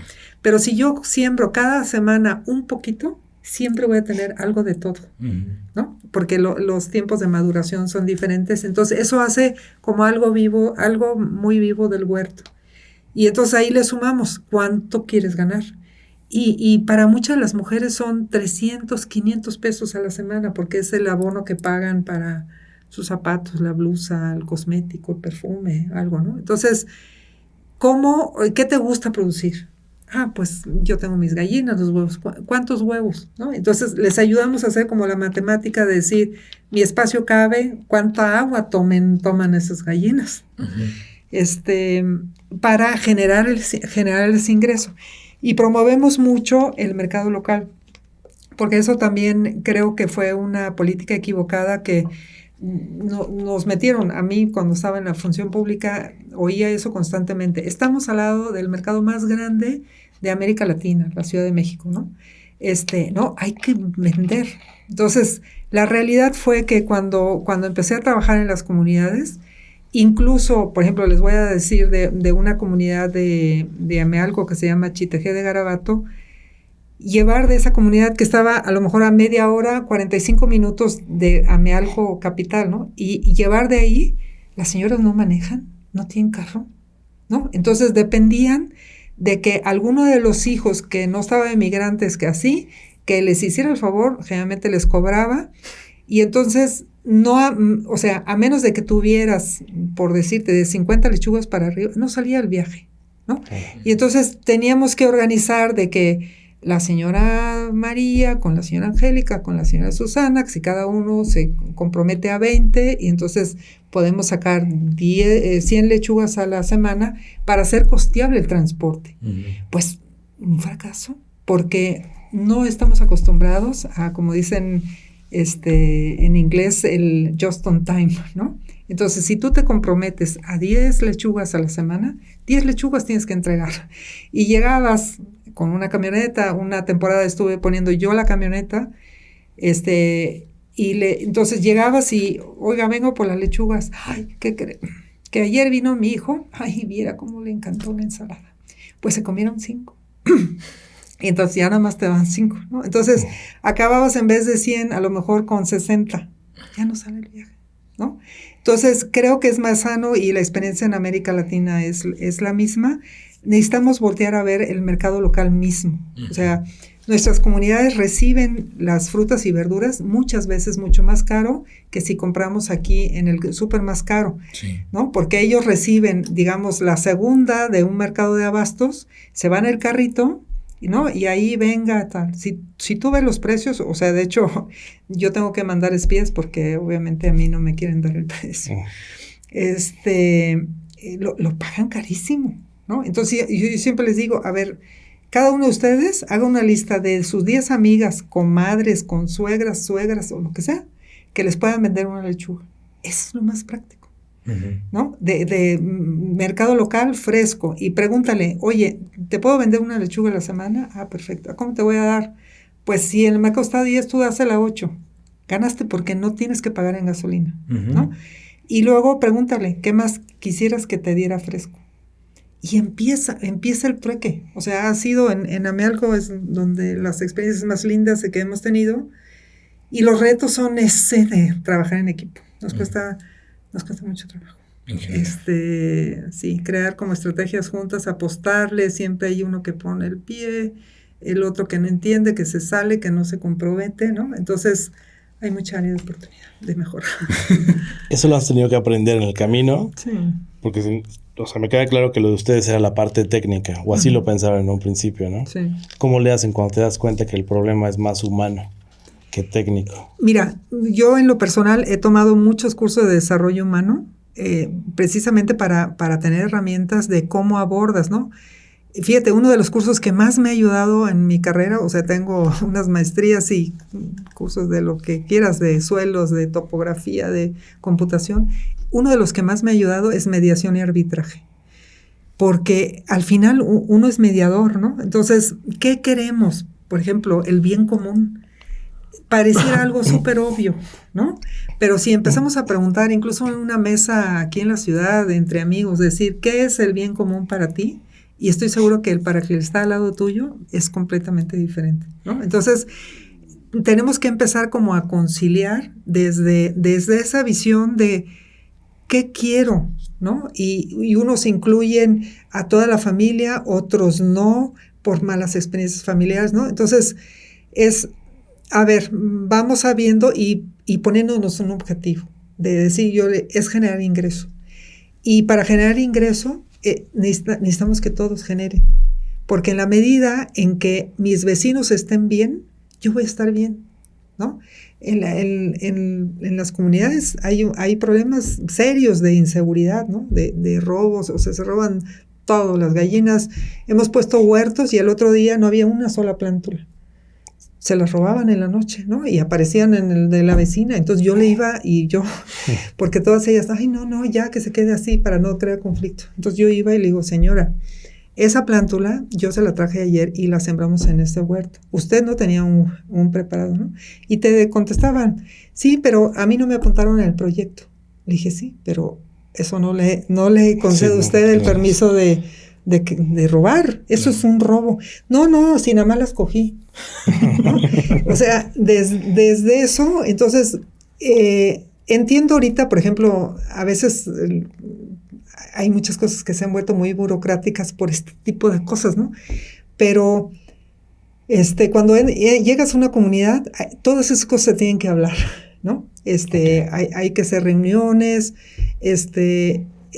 Pero si yo siembro cada semana un poquito, siempre voy a tener algo de todo, ¿no? Porque los tiempos de maduración son diferentes. Entonces, eso hace como algo vivo, algo muy vivo del huerto. Y entonces ahí le sumamos cuánto quieres ganar. Y para muchas de las mujeres son 300, 500 pesos a la semana, porque es el abono que pagan para sus zapatos, la blusa, el cosmético, el perfume, algo, ¿no? Entonces, ¿qué te gusta producir? Pues yo tengo mis gallinas, los huevos. ¿Cuántos huevos? ¿No? Entonces les ayudamos a hacer como la matemática de decir, mi espacio cabe, ¿cuánta agua toman esas gallinas? Para generar ese ingreso. Y promovemos mucho el mercado local, porque eso también creo que fue una política equivocada que nos metieron. A mí, cuando estaba en la función pública, oía eso constantemente. Estamos al lado del mercado más grande de América Latina, la Ciudad de México, ¿no? No, hay que vender. Entonces, la realidad fue que cuando empecé a trabajar en las comunidades, incluso, por ejemplo, les voy a decir de una comunidad de Amealco que se llama Chitejé de Garabato, llevar de esa comunidad que estaba a lo mejor a media hora, 45 minutos de Amealco capital, ¿no? Y llevar de ahí, las señoras no manejan, no tienen carro, ¿no? Entonces dependían de que alguno de los hijos que no estaban emigrantes, que les hiciera el favor, generalmente les cobraba, y entonces a menos de que tuvieras, por decirte, de 50 lechugas para arriba, no salía el viaje, ¿no? Y entonces teníamos que organizar de que la señora María con la señora Angélica, con la señora Susana, que si cada uno se compromete a 20, y entonces podemos sacar 100 lechugas a la semana para hacer costeable el transporte. Pues un fracaso, porque no estamos acostumbrados a, como dicen en inglés, el just on time, ¿no? Entonces, si tú te comprometes a 10 lechugas a la semana, 10 lechugas tienes que entregar. Y llegabas con una camioneta, una temporada estuve poniendo yo la camioneta, entonces llegabas y, oiga, vengo por las lechugas. Ay, ¿qué cree? Que ayer vino mi hijo, viera cómo le encantó la ensalada. Pues se comieron 5. Y entonces ya nada más te dan 5, ¿no? Entonces, acababas en vez de 100, a lo mejor con 60. Ya no sale el viaje, ¿no? Entonces, creo que es más sano y la experiencia en América Latina es la misma. Necesitamos voltear a ver el mercado local mismo. O sea, nuestras comunidades reciben las frutas y verduras muchas veces mucho más caro que si compramos aquí en el súper más caro, ¿no? Porque ellos reciben, digamos, la segunda de un mercado de abastos, se van el carrito, ¿no? Y ahí venga tal. Si tú ves los precios, o sea, de hecho, yo tengo que mandar espías porque obviamente a mí no me quieren dar el precio. Lo pagan carísimo, ¿no? Entonces yo siempre les digo, a ver, cada uno de ustedes haga una lista de sus 10 amigas, comadres, consuegras, suegras o lo que sea, que les puedan vender una lechuga. Eso es lo más práctico, ¿no? De mercado local fresco. Y pregúntale, oye, ¿te puedo vender una lechuga a la semana? Perfecto. ¿Cómo te voy a dar? Pues si el mercado está a 10, tú dásela a 8. Ganaste porque no tienes que pagar en gasolina, ¿no? Y luego pregúntale, ¿qué más quisieras que te diera fresco? Y empieza el trueque. O sea, ha sido en Amealco es donde las experiencias más lindas que hemos tenido. Y los retos son ese de trabajar en equipo. Nos cuesta mucho trabajo. Sí, crear como estrategias juntas, apostarle. Siempre hay uno que pone el pie, el otro que no entiende, que se sale, que no se compromete, ¿no? Entonces, hay mucha área de oportunidad de mejorar. Eso lo has tenido que aprender en el camino. Sí. Porque, o sea, me queda claro que lo de ustedes era la parte técnica, o así lo pensaban en un principio, ¿no? Sí. ¿Cómo le hacen cuando te das cuenta que el problema es más humano que técnico? Mira, yo en lo personal he tomado muchos cursos de desarrollo humano precisamente para tener herramientas de cómo abordas, ¿no? Fíjate, uno de los cursos que más me ha ayudado en mi carrera, o sea, tengo unas maestrías y cursos de lo que quieras, de suelos, de topografía, de computación. Uno de los que más me ha ayudado es mediación y arbitraje. Porque al final uno es mediador, ¿no? Entonces, ¿qué queremos? Por ejemplo, el bien común. Pareciera algo súper obvio, ¿no? Pero si empezamos a preguntar, incluso en una mesa aquí en la ciudad, entre amigos, decir, ¿qué es el bien común para ti? Y estoy seguro que para quien está al lado tuyo es completamente diferente, ¿no? Entonces, tenemos que empezar como a conciliar desde esa visión de qué quiero, ¿no? Y unos incluyen a toda la familia, otros no, por malas experiencias familiares, ¿no? Entonces, a ver, vamos sabiendo y poniéndonos un objetivo de decir, es generar ingreso. Y para generar ingreso, necesitamos que todos generen. Porque en la medida en que mis vecinos estén bien, yo voy a estar bien, ¿no? En las comunidades hay problemas serios de inseguridad, ¿no? De robos, o sea, se roban todo, las gallinas. Hemos puesto huertos y el otro día no había una sola plántula. Se las robaban en la noche, ¿no? Y aparecían en el de la vecina. Entonces yo le iba porque todas ellas, ay, no, ya que se quede así para no crear conflicto. Entonces yo iba y le digo, señora, esa plántula yo se la traje ayer y la sembramos en este huerto. Usted no tenía un preparado, ¿no? Y te contestaban, sí, pero a mí no me apuntaron en el proyecto. Le dije, sí, pero eso no le concede a usted el permiso de robar. Eso es un robo. No, si nada más las cogí, ¿no? O sea, desde eso, entonces, entiendo ahorita, por ejemplo, a veces hay muchas cosas que se han vuelto muy burocráticas por este tipo de cosas, ¿no? Pero cuando llegas a una comunidad, todas esas cosas se tienen que hablar, ¿no? Hay que hacer reuniones,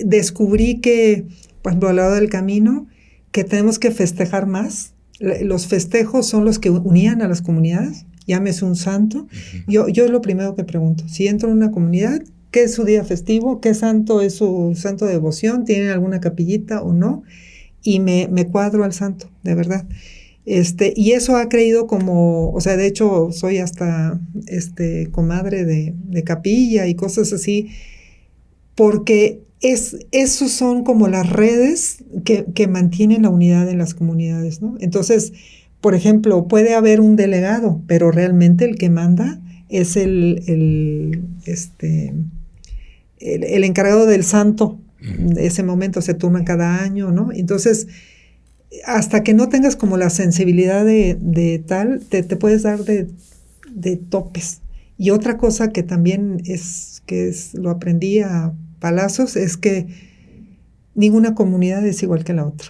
descubrí que, por ejemplo, al lado del camino, que tenemos que festejar más. Los festejos son los que unían a las comunidades, llámese un santo. Yo es lo primero que pregunto. Si entro en una comunidad, ¿qué es su día festivo? ¿Qué santo es su santo de devoción? ¿Tienen alguna capillita o no? Y me cuadro al santo, de verdad. Y eso ha creído como, o sea, de hecho, soy hasta comadre de capilla y cosas así, porque esos son como las redes que mantienen la unidad en las comunidades, ¿no? Entonces, por ejemplo, puede haber un delegado, pero realmente el que manda es el encargado del santo. De ese momento se turnan cada año, ¿no? Entonces, hasta que no tengas como la sensibilidad de tal, te puedes dar de topes. Y otra cosa que también lo aprendí a palazos, es que ninguna comunidad es igual que la otra,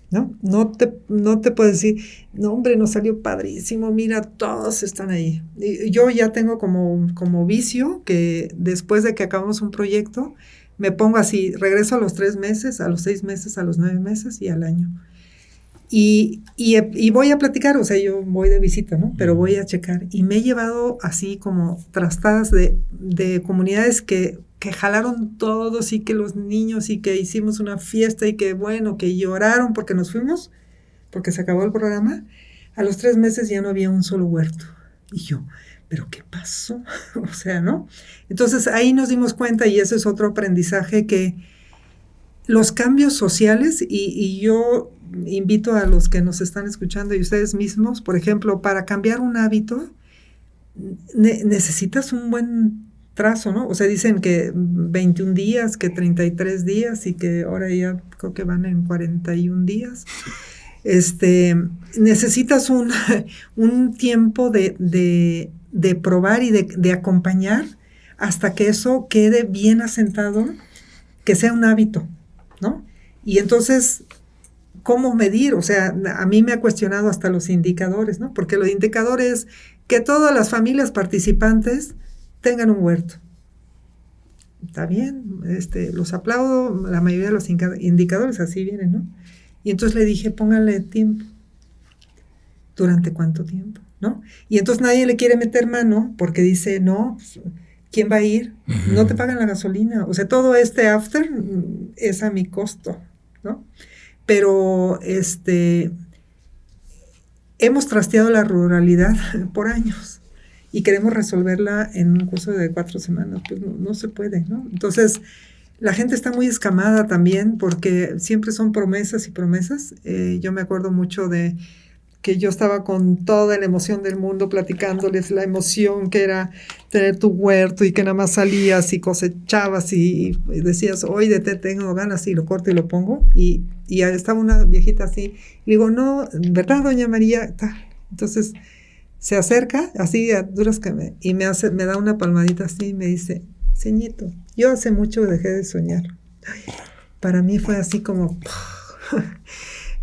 ¿no? No te puedes decir, no, hombre, nos salió padrísimo, mira, todos están ahí. Y yo ya tengo como vicio que después de que acabamos un proyecto, me pongo así, regreso a los 3 meses, a los 6 meses, a los 9 meses y al año. Y voy a platicar, o sea, yo voy de visita, ¿no? Pero voy a checar. Y me he llevado así como trastadas de comunidades que jalaron todos y que los niños y que hicimos una fiesta y que, bueno, que lloraron porque nos fuimos, porque se acabó el programa. A los 3 meses ya no había un solo huerto. Y yo, ¿pero qué pasó? O sea, ¿no? Entonces ahí nos dimos cuenta, y ese es otro aprendizaje, que los cambios sociales, y yo invito a los que nos están escuchando y ustedes mismos, por ejemplo, para cambiar un hábito, necesitas un buen trazo, ¿no? O sea, dicen que 21 días, que 33 días y que ahora ya creo que van en 41 días. Necesitas un tiempo de probar y de acompañar hasta que eso quede bien asentado, que sea un hábito, ¿no? Y entonces, ¿cómo medir? O sea, a mí me ha cuestionado hasta los indicadores, ¿no? Porque los indicadores es que todas las familias participantes tengan un huerto. Está bien, los aplaudo, la mayoría de los indicadores así vienen, ¿no? Y entonces le dije, póngale tiempo. ¿Durante cuánto tiempo? ¿No? Y entonces nadie le quiere meter mano porque dice, no, ¿quién va a ir? No te pagan la gasolina. O sea, todo este after es a mi costo, ¿no? Pero hemos trasteado la ruralidad por años y queremos resolverla en un curso de 4 semanas. Pues no se puede, ¿no? Entonces, la gente está muy escamada también porque siempre son promesas y promesas. Yo me acuerdo mucho de que yo estaba con toda la emoción del mundo platicándoles la emoción que era tener tu huerto y que nada más salías y cosechabas y decías, oye, tengo ganas y lo corto y lo pongo. Y estaba una viejita así. Y digo, no, ¿verdad, doña María? Entonces se acerca así a duras que y me da una palmadita así y me dice, ceñito, yo hace mucho dejé de soñar. Para mí fue así como...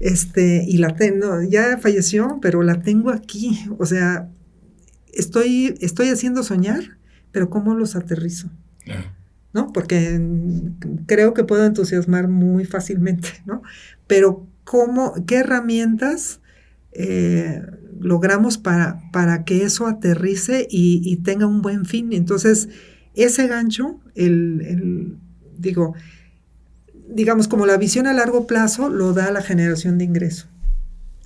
y ya falleció, pero la tengo aquí. O sea, estoy haciendo soñar, pero ¿cómo los aterrizo? ¿No? Porque creo que puedo entusiasmar muy fácilmente, ¿no? Pero ¿qué herramientas logramos para que eso aterrice y tenga un buen fin? Entonces, ese gancho, digamos, como la visión a largo plazo lo da la generación de ingreso,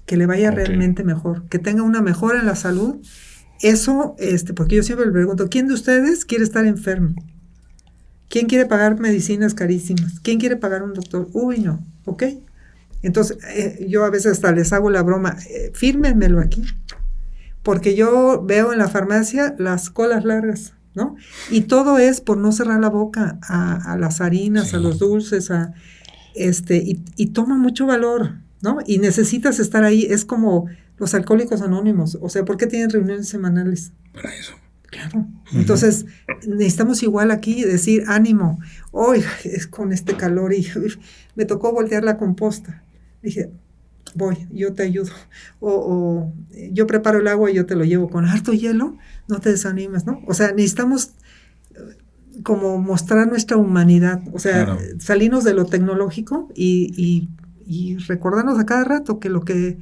que le vaya realmente mejor, que tenga una mejora en la salud. Eso, porque yo siempre le pregunto, ¿quién de ustedes quiere estar enfermo? ¿Quién quiere pagar medicinas carísimas? ¿Quién quiere pagar un doctor? Uy, no, ¿ok? Entonces, yo a veces hasta les hago la broma, fírmenmelo aquí, porque yo veo en la farmacia las colas largas, ¿no? Y todo es por no cerrar la boca a las harinas, a los dulces, y toma mucho valor, ¿no? Y necesitas estar ahí, es como los alcohólicos anónimos, o sea, ¿por qué tienen reuniones semanales? Para eso. Claro. Entonces, necesitamos igual aquí decir, ánimo, hoy es con este calor y me tocó voltear la composta. Dije, voy, yo te ayudo. O yo preparo el agua y yo te lo llevo con harto hielo, no te desanimes, ¿no? O sea, necesitamos como mostrar nuestra humanidad, o sea, salirnos de lo tecnológico y recordarnos a cada rato que lo que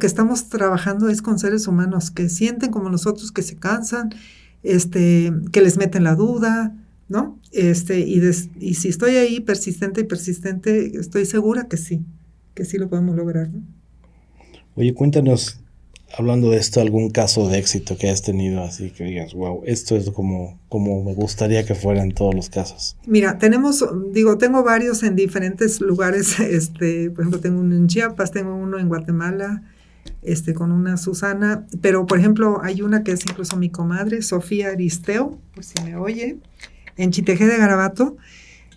estamos trabajando es con seres humanos que sienten como nosotros, que se cansan, que les meten la duda, ¿no? Y si estoy ahí persistente, estoy segura que sí lo podemos lograr, ¿no? Oye, cuéntanos, hablando de esto, algún caso de éxito que hayas tenido, así que digas, wow, esto es como me gustaría que fuera en todos los casos. Mira, tengo varios en diferentes lugares, por ejemplo, tengo uno en Chiapas, tengo uno en Guatemala, con una Susana, pero por ejemplo hay una que es incluso mi comadre, Sofía Aristeo, por si me oye, en Chitejé de Garabato.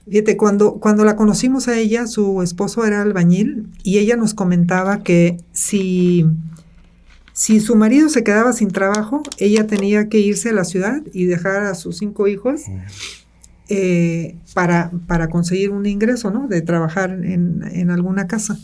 Fíjate, cuando la conocimos a ella, su esposo era albañil y ella nos comentaba que si su marido se quedaba sin trabajo, ella tenía que irse a la ciudad y dejar a sus 5 hijos para conseguir un ingreso, ¿no? De trabajar en alguna casa.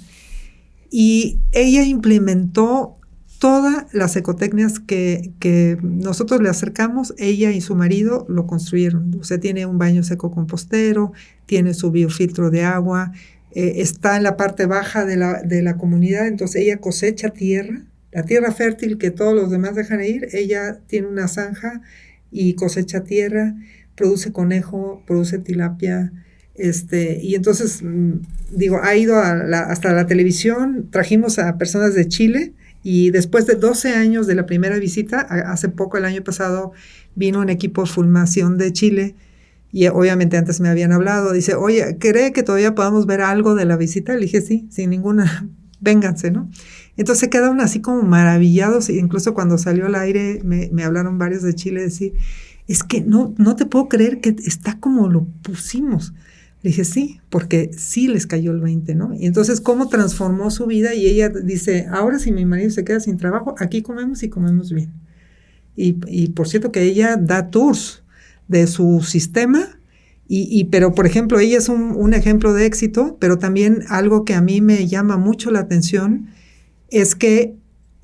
Y ella implementó todas las ecotecnias que nosotros le acercamos, ella y su marido lo construyeron. O sea, tiene un baño seco compostero, tiene su biofiltro de agua, está en la parte baja de la comunidad, entonces ella cosecha tierra, la tierra fértil que todos los demás dejan ir, ella tiene una zanja y cosecha tierra, produce conejo, produce tilapia, y entonces, ha ido hasta la televisión, trajimos a personas de Chile, y después de 12 años de la primera visita, hace poco, el año pasado, vino un equipo de formación de Chile, y obviamente antes me habían hablado, dice, oye, ¿cree que todavía podamos ver algo de la visita? Le dije, sí, sin ninguna, vénganse, ¿no? Entonces se quedaron así como maravillados, e incluso cuando salió al aire, me hablaron varios de Chile, decir, es que no te puedo creer que está como lo pusimos. Le dije, sí, porque sí les cayó el 20, ¿no? Y entonces, ¿cómo transformó su vida? Y ella dice, ahora si mi marido se queda sin trabajo, aquí comemos y comemos bien. Y por cierto que ella da tours de su sistema, pero por ejemplo, ella es un ejemplo de éxito, pero también algo que a mí me llama mucho la atención es que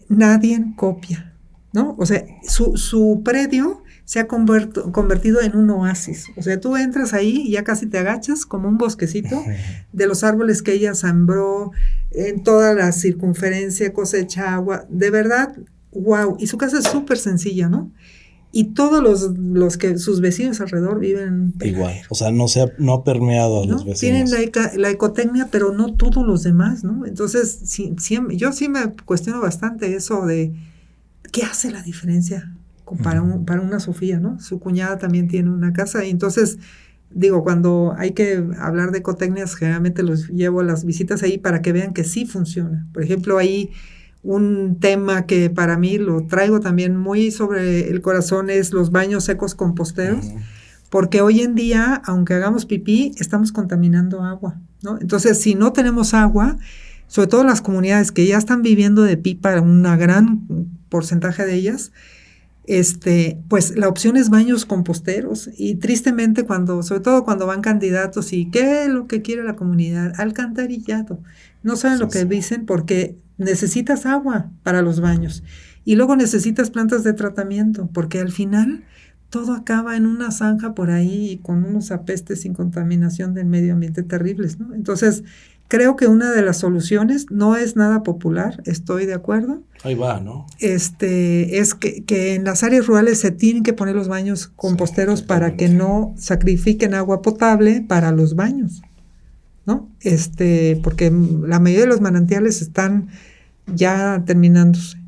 nadie copia, ¿no? O sea, su predio se ha convertido en un oasis. O sea, tú entras ahí y ya casi te agachas como un bosquecito de los árboles que ella sembró en toda la circunferencia, cosecha agua. De verdad, wow. Y su casa es súper sencilla, ¿no? y todos los que sus vecinos alrededor viven igual. O sea, no ha permeado a los vecinos. Tienen la ecotecnia, pero no todos los demás, ¿no? Entonces, yo sí me cuestiono bastante eso de qué hace la diferencia para una Sofía, ¿no? Su cuñada también tiene una casa y entonces, digo, cuando hay que hablar de ecotecnias, generalmente los llevo a las visitas ahí para que vean que sí funciona. Por ejemplo, ahí un tema que para mí lo traigo también muy sobre el corazón es los baños secos composteros, porque hoy en día, aunque hagamos pipí, estamos contaminando agua, ¿no? Entonces, si no tenemos agua, sobre todo las comunidades que ya están viviendo de pipa, una gran porcentaje de ellas, pues la opción es baños composteros y tristemente sobre todo cuando van candidatos y ¿qué es lo que quiere la comunidad? Alcantarillado. No saben lo que dicen porque necesitas agua para los baños y luego necesitas plantas de tratamiento porque al final todo acaba en una zanja por ahí con unos apestes sin contaminación del medio ambiente terribles, ¿no? Entonces, creo que una de las soluciones no es nada popular, estoy de acuerdo. Ahí va, ¿no? Es que en las áreas rurales se tienen que poner los baños composteros para que no sacrifiquen agua potable para los baños, ¿no? Porque la mayoría de los manantiales están ya terminándose.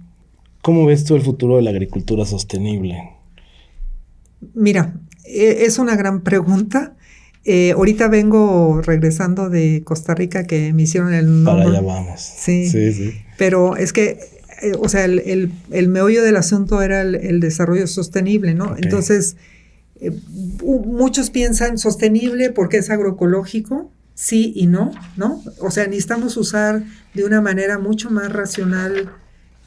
¿Cómo ves tú el futuro de la agricultura sostenible? Mira, es una gran pregunta. Ahorita vengo regresando de Costa Rica que me hicieron el nombre. Para allá vamos. Sí. Pero es que, o sea, el meollo del asunto era el desarrollo sostenible, ¿no? Okay. Entonces, muchos piensan sostenible porque es agroecológico, sí y no, ¿no? O sea, necesitamos usar de una manera mucho más racional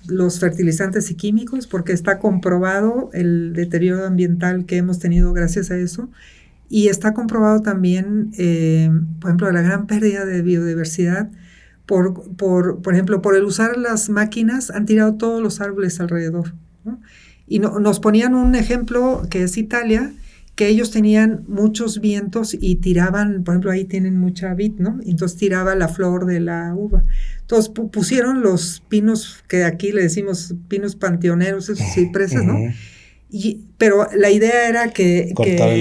los fertilizantes y químicos porque está comprobado el deterioro ambiental que hemos tenido gracias a eso. Y está comprobado también, por ejemplo, la gran pérdida de biodiversidad. Por ejemplo, por el usar las máquinas, han tirado todos los árboles alrededor, ¿no? Y nos ponían un ejemplo que es Italia, que ellos tenían muchos vientos y tiraban, por ejemplo, ahí tienen mucha vid, ¿no? Y entonces tiraba la flor de la uva. Entonces pusieron los pinos, que aquí le decimos pinos panteoneros, esos cipreses, ¿no? Pero la idea era que cortara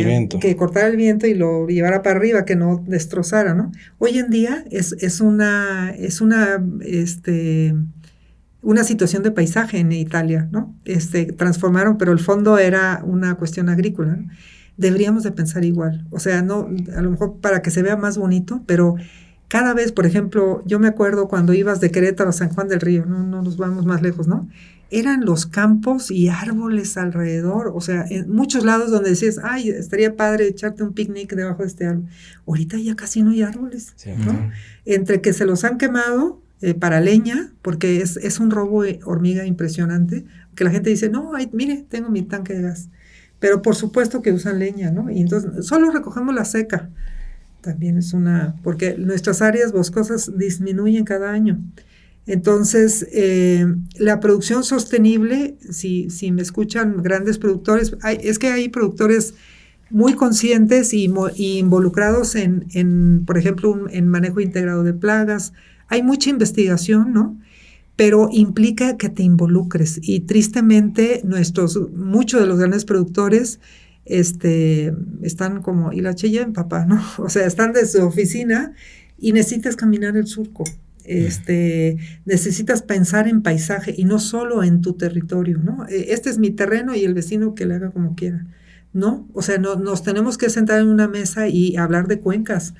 el viento y lo llevara para arriba, que no destrozara, ¿no? Hoy en día es una situación de paisaje en Italia, ¿no? Transformaron, pero el fondo era una cuestión agrícola, ¿no? Deberíamos de pensar igual, o sea, no, a lo mejor para que se vea más bonito, pero cada vez, por ejemplo, yo me acuerdo cuando ibas de Querétaro a San Juan del Río, no nos vamos más lejos, ¿no? Eran los campos y árboles alrededor, o sea, en muchos lados donde decías, ay, estaría padre echarte un picnic debajo de este árbol. Ahorita ya casi no hay árboles, sí, ¿no? Entre que se los han quemado para leña, porque es un robo hormiga impresionante, que la gente dice, no, ay, mire, tengo mi tanque de gas. Pero por supuesto que usan leña, ¿no? Y entonces solo recogemos la seca. También porque nuestras áreas boscosas disminuyen cada año. Entonces, la producción sostenible, si me escuchan grandes productores, es que hay productores muy conscientes y involucrados por ejemplo, en manejo integrado de plagas. Hay mucha investigación, ¿no? Pero implica que te involucres. Y tristemente, muchos de los grandes productores están como, y la Cheyenne, papá, ¿no? O sea, están desde su oficina y necesitas caminar el surco. Necesitas pensar en paisaje y no solo en tu territorio, ¿no? Este es mi terreno y el vecino que le haga como quiera, ¿no? O sea, nos tenemos que sentar en una mesa y hablar de cuencas.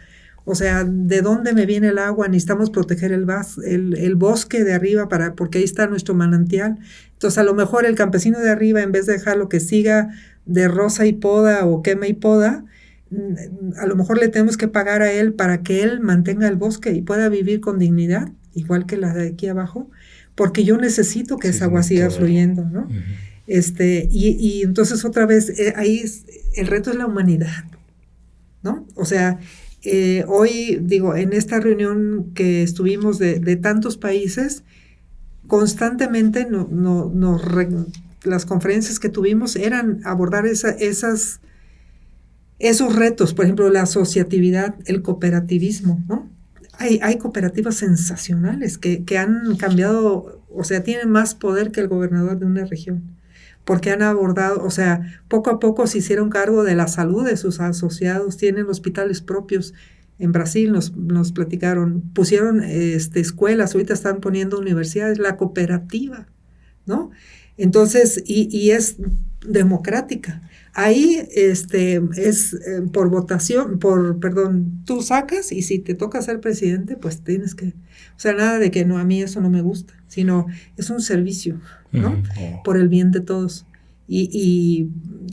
O sea, ¿de dónde me viene el agua? Necesitamos proteger el bosque de arriba porque ahí está nuestro manantial. Entonces, a lo mejor el campesino de arriba, en vez de dejarlo que siga de rosa y poda o quema y poda, a lo mejor le tenemos que pagar a él para que él mantenga el bosque y pueda vivir con dignidad, igual que la de aquí abajo, porque yo necesito que esa agua siga fluyendo, ¿no? Y entonces otra vez, el reto es la humanidad, ¿no? O sea, hoy, digo, en esta reunión que estuvimos de tantos países, constantemente las conferencias que tuvimos eran abordar esos retos, por ejemplo, la asociatividad, el cooperativismo, ¿no? Hay cooperativas sensacionales que han cambiado, o sea, tienen más poder que el gobernador de una región, porque han abordado, o sea, poco a poco se hicieron cargo de la salud de sus asociados, tienen hospitales propios. En Brasil nos platicaron, pusieron escuelas, ahorita están poniendo universidades, la cooperativa, ¿no? Entonces, y es democrática. Ahí es por votación, tú sacas y si te toca ser presidente, pues tienes que, o sea, nada de que no, a mí eso no me gusta, sino es un servicio, ¿no? Uh-huh. Por el bien de todos. Y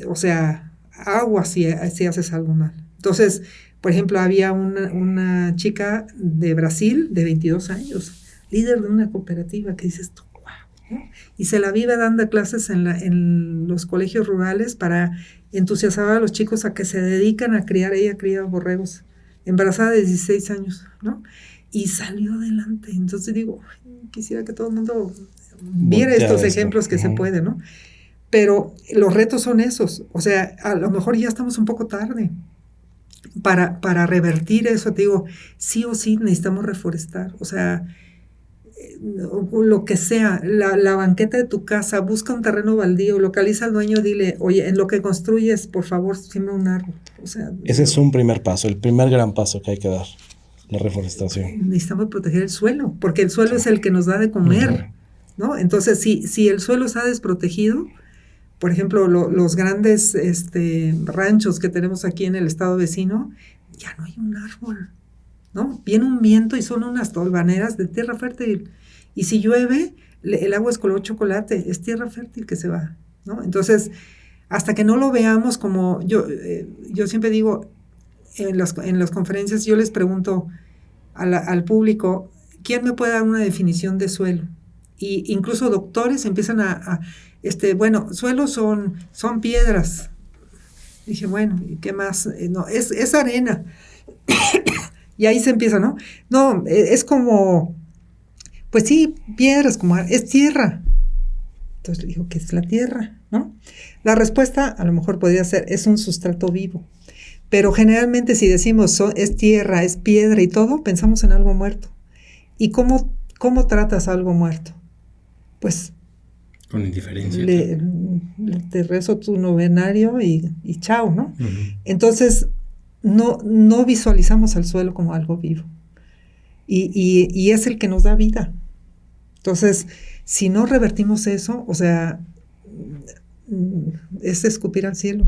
o sea, aguas si haces algo mal. Entonces, por ejemplo, había una chica de Brasil de 22 años, líder de una cooperativa, que dices tú, wow, ¿no? Y se la vive dando clases en los colegios rurales para entusiasmar a los chicos a que se dedican a criar. Ella cría borregos, embarazada de 16 años, ¿no? Y salió adelante. Entonces digo, quisiera que todo el mundo viera estos ejemplos que se puede, ¿no? Pero los retos son esos. O sea, a lo mejor ya estamos un poco tarde. Para revertir eso, te digo, sí o sí necesitamos reforestar, o sea, lo que sea, la banqueta de tu casa, busca un terreno baldío, localiza al dueño, dile, oye, en lo que construyes, por favor, siembra un árbol. O sea, ese es un primer paso, el primer gran paso que hay que dar, la reforestación. Necesitamos proteger el suelo, porque el suelo es el que nos da de comer, ¿no? Entonces, si el suelo está desprotegido, por ejemplo, los grandes ranchos que tenemos aquí en el estado vecino, ya no hay un árbol, ¿no? Viene un viento y son unas tolvaneras de tierra fértil. Y si llueve, el agua es color chocolate, es tierra fértil que se va, ¿no? Entonces, hasta que no lo veamos como... Yo siempre digo, en las conferencias, yo les pregunto al público, ¿quién me puede dar una definición de suelo? Y incluso doctores empiezan bueno, suelos son piedras. Dije, bueno, ¿y qué más? No, es arena. Y ahí se empieza, ¿no? No, es como, pues sí, piedras, como es tierra. Entonces le digo, ¿qué es la tierra? ¿No? La respuesta a lo mejor podría ser, es un sustrato vivo. Pero generalmente si decimos es tierra, es piedra y todo, pensamos en algo muerto. ¿Y cómo tratas a algo muerto? Pues con indiferencia. Te rezo tu novenario y chao, ¿no? Uh-huh. Entonces, no visualizamos al suelo como algo vivo. Y es el que nos da vida. Entonces, si no revertimos eso, o sea, es escupir al cielo.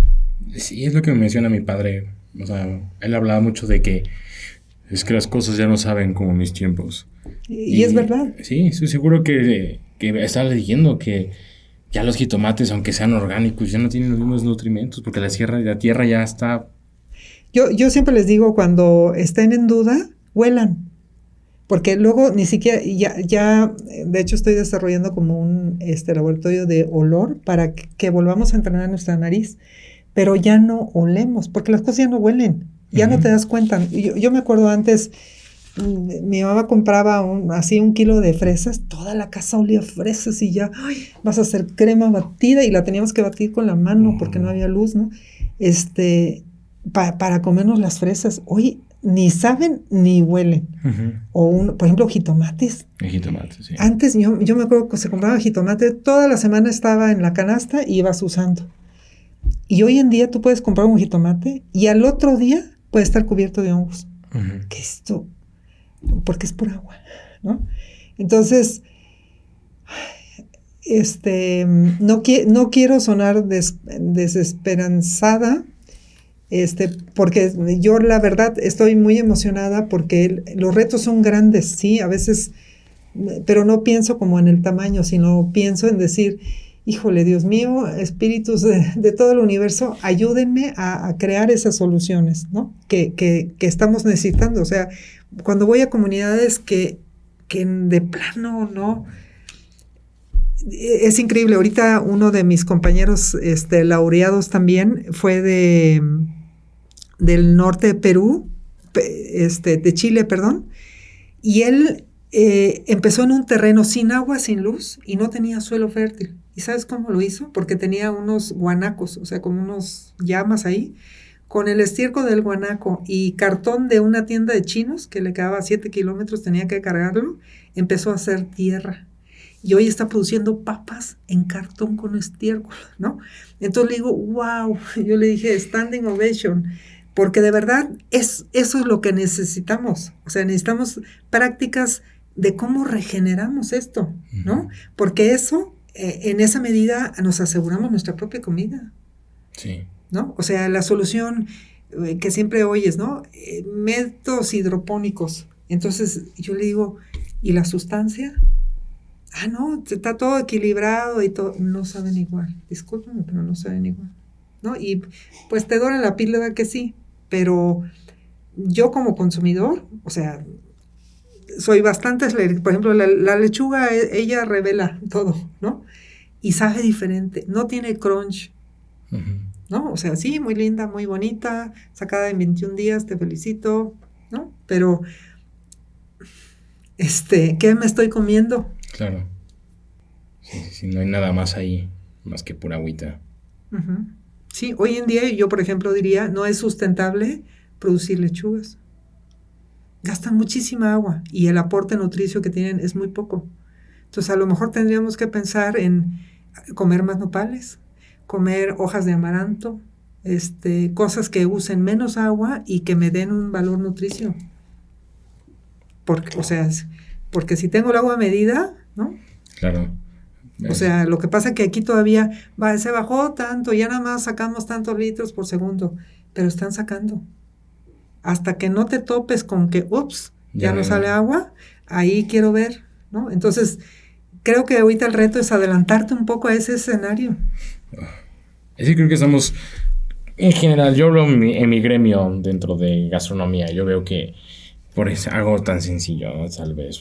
Sí, es lo que me menciona mi padre. O sea, él hablaba mucho de que es que las cosas ya no saben como mis tiempos. Y es verdad. Sí, estoy seguro que estaba leyendo que ya los jitomates, aunque sean orgánicos, ya no tienen los mismos nutrimentos porque la tierra ya está... Yo siempre les digo, cuando estén en duda, huelan. Porque luego ni siquiera, ya de hecho estoy desarrollando como un laboratorio de olor para que volvamos a entrenar nuestra nariz, pero ya no olemos, porque las cosas ya no huelen, ya no te das cuenta. Yo me acuerdo antes, mi mamá compraba un kilo de fresas, toda la casa olía a fresas y ya, vas a hacer crema batida y la teníamos que batir con la mano porque no había luz, ¿no? Para comernos las fresas. Oye, ni saben ni huelen. Uh-huh. O por ejemplo, jitomates. El jitomate, sí. Antes yo me acuerdo que se compraba jitomate, toda la semana estaba en la canasta y ibas usando. Y hoy en día tú puedes comprar un jitomate y al otro día puede estar cubierto de hongos. Uh-huh. ¿Qué es esto? Porque es por agua, ¿no? Entonces, no quiero sonar desesperanzada, porque yo la verdad estoy muy emocionada porque los retos son grandes, sí, a veces, pero no pienso como en el tamaño, sino pienso en decir, híjole, Dios mío, espíritus de todo el universo, ayúdenme a crear esas soluciones, ¿no? Que estamos necesitando. O sea, cuando voy a comunidades que de plano no... Es increíble. Ahorita uno de mis compañeros laureados también fue del norte de Perú, de Chile, perdón, y él empezó en un terreno sin agua, sin luz, y no tenía suelo fértil. ¿Y sabes cómo lo hizo? Porque tenía unos guanacos, o sea, como unos llamas ahí, con el estiércol del guanaco y cartón de una tienda de chinos, que le quedaba 7 kilómetros, tenía que cargarlo, empezó a hacer tierra. y hoy está produciendo papas en cartón con estiércol, ¿no? Entonces le digo, wow, yo le dije, standing ovation, porque de verdad eso es lo que necesitamos. O sea, necesitamos prácticas de cómo regeneramos esto, ¿no? Porque eso, en esa medida, nos aseguramos nuestra propia comida. Sí. ¿No? O sea, la solución que siempre oyes, ¿no? Métodos hidropónicos. Entonces yo le digo, ¿y la sustancia? Ah, no, está todo equilibrado y todo. No saben igual. Discúlpame, pero no saben igual, ¿no? Y pues te dora la píldora que sí, pero yo como consumidor, o sea, soy bastante, por ejemplo, la lechuga, ella revela todo, ¿no? Y sabe diferente, no tiene crunch, ¿no? O sea, sí, muy linda, muy bonita, sacada en 21 días, te felicito, ¿no? Pero, ¿qué me estoy comiendo? Claro. Sí, no hay nada más ahí, más que pura agüita. Uh-huh. Sí, hoy en día yo, por ejemplo, diría, no es sustentable producir lechugas. Gastan muchísima agua y el aporte nutricio que tienen es muy poco. Entonces, a lo mejor tendríamos que pensar en comer más nopales, comer hojas de amaranto, cosas que usen menos agua y que me den un valor nutricio. Porque si tengo el agua medida, ¿no? Claro. O sea, lo que pasa es que aquí todavía se bajó tanto, ya nada más sacamos tantos litros por segundo, pero están sacando. Hasta que no te topes con que, ups, ya no sale agua, ahí quiero ver, ¿no? Entonces, creo que ahorita el reto es adelantarte un poco a ese escenario. Sí, creo que estamos, en general, yo hablo en mi gremio dentro de gastronomía, yo veo que por algo tan sencillo, ¿no? Tal vez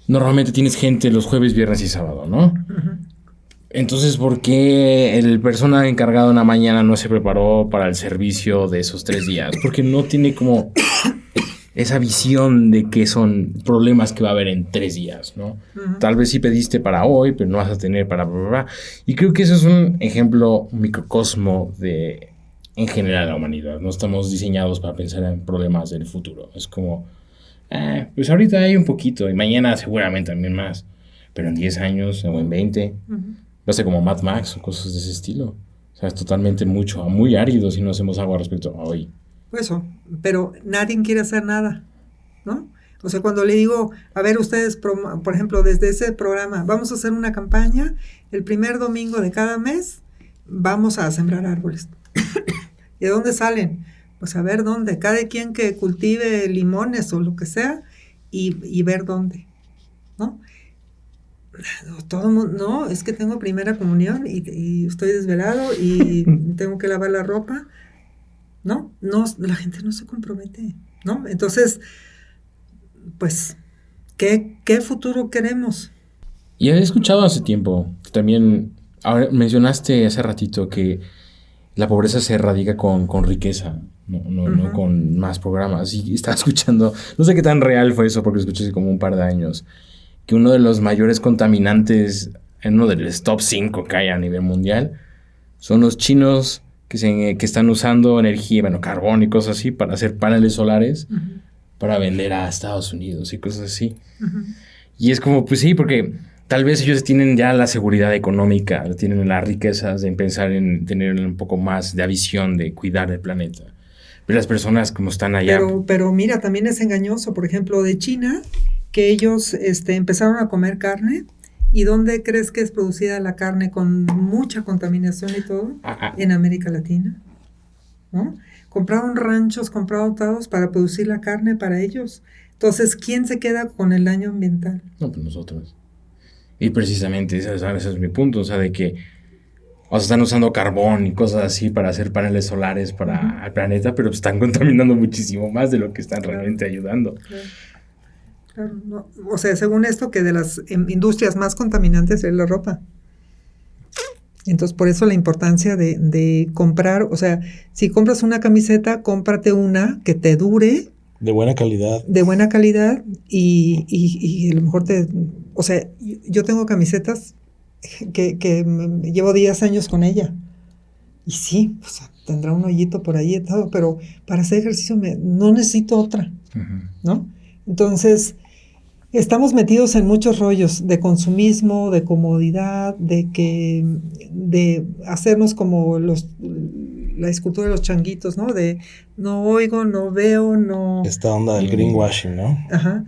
normalmente tienes gente los jueves, viernes y sábado, ¿no? Uh-huh. Entonces, ¿por qué el persona encargado en la mañana no se preparó para el servicio de esos 3 días? Porque no tiene como esa visión de que son problemas que va a haber en 3 días, ¿no? Uh-huh. Tal vez sí pediste para hoy, pero no vas a tener para bla, bla, bla. Y creo que eso es un ejemplo, un microcosmo de, en general, la humanidad. No estamos diseñados para pensar en problemas del futuro. Es como, pues ahorita hay un poquito y mañana seguramente también más. Pero en 10 años o en 20... Uh-huh. Va a ser como Mad Max o cosas de ese estilo. O sea, es totalmente muy árido si no hacemos algo al respecto hoy. Eso, pero nadie quiere hacer nada, ¿no? O sea, cuando le digo, a ver, ustedes, por ejemplo, desde ese programa, vamos a hacer una campaña, el primer domingo de cada mes, vamos a sembrar árboles. ¿Y de dónde salen? Pues a ver dónde, cada quien que cultive limones o lo que sea, y ver dónde, ¿no? Todo mundo, no, es que tengo primera comunión y estoy desvelado y tengo que lavar la ropa. No, la gente no se compromete, ¿no? Entonces, pues, ¿qué futuro queremos? Y he escuchado hace tiempo, también mencionaste hace ratito que la pobreza se erradica con riqueza, no con más programas. Y estaba escuchando, no sé qué tan real fue eso, porque lo escuché hace como un par de años, que uno de los mayores contaminantes, en uno de los top 5 que hay a nivel mundial, son los chinos que están usando energía, carbón y cosas así, para hacer paneles solares, para vender a Estados Unidos y cosas así. Y es como, pues sí, porque tal vez ellos tienen ya la seguridad económica, tienen las riquezas de pensar en tener un poco más de visión de cuidar el planeta. Pero las personas como están allá... Pero mira, también es engañoso, por ejemplo, de China, que ellos empezaron a comer carne. ¿Y dónde crees que es producida la carne con mucha contaminación y todo? En América Latina, ¿no? Compraron ranchos, compraron todos para producir la carne para ellos. Entonces, ¿quién se queda con el daño ambiental? No, pues nosotros. Y precisamente ese es mi punto, o sea, de que están usando carbón y cosas así para hacer paneles solares para el planeta, pero están contaminando muchísimo más de lo que están realmente ayudando. Claro, no. O sea, según esto, que de las industrias más contaminantes es la ropa. Entonces, por eso la importancia de comprar, o sea, si compras una camiseta, cómprate una que te dure. De buena calidad. De buena calidad y a lo mejor o sea, yo tengo camisetas que llevo 10 años con ella. Y sí, o sea, tendrá un hoyito por ahí y todo, pero para hacer ejercicio no necesito otra, ¿no? Entonces, Estamos metidos en muchos rollos de consumismo, de comodidad, de hacernos como la escultura de los changuitos, ¿no? De no oigo, no veo, no... Esta onda del greenwashing, ¿no? Ajá.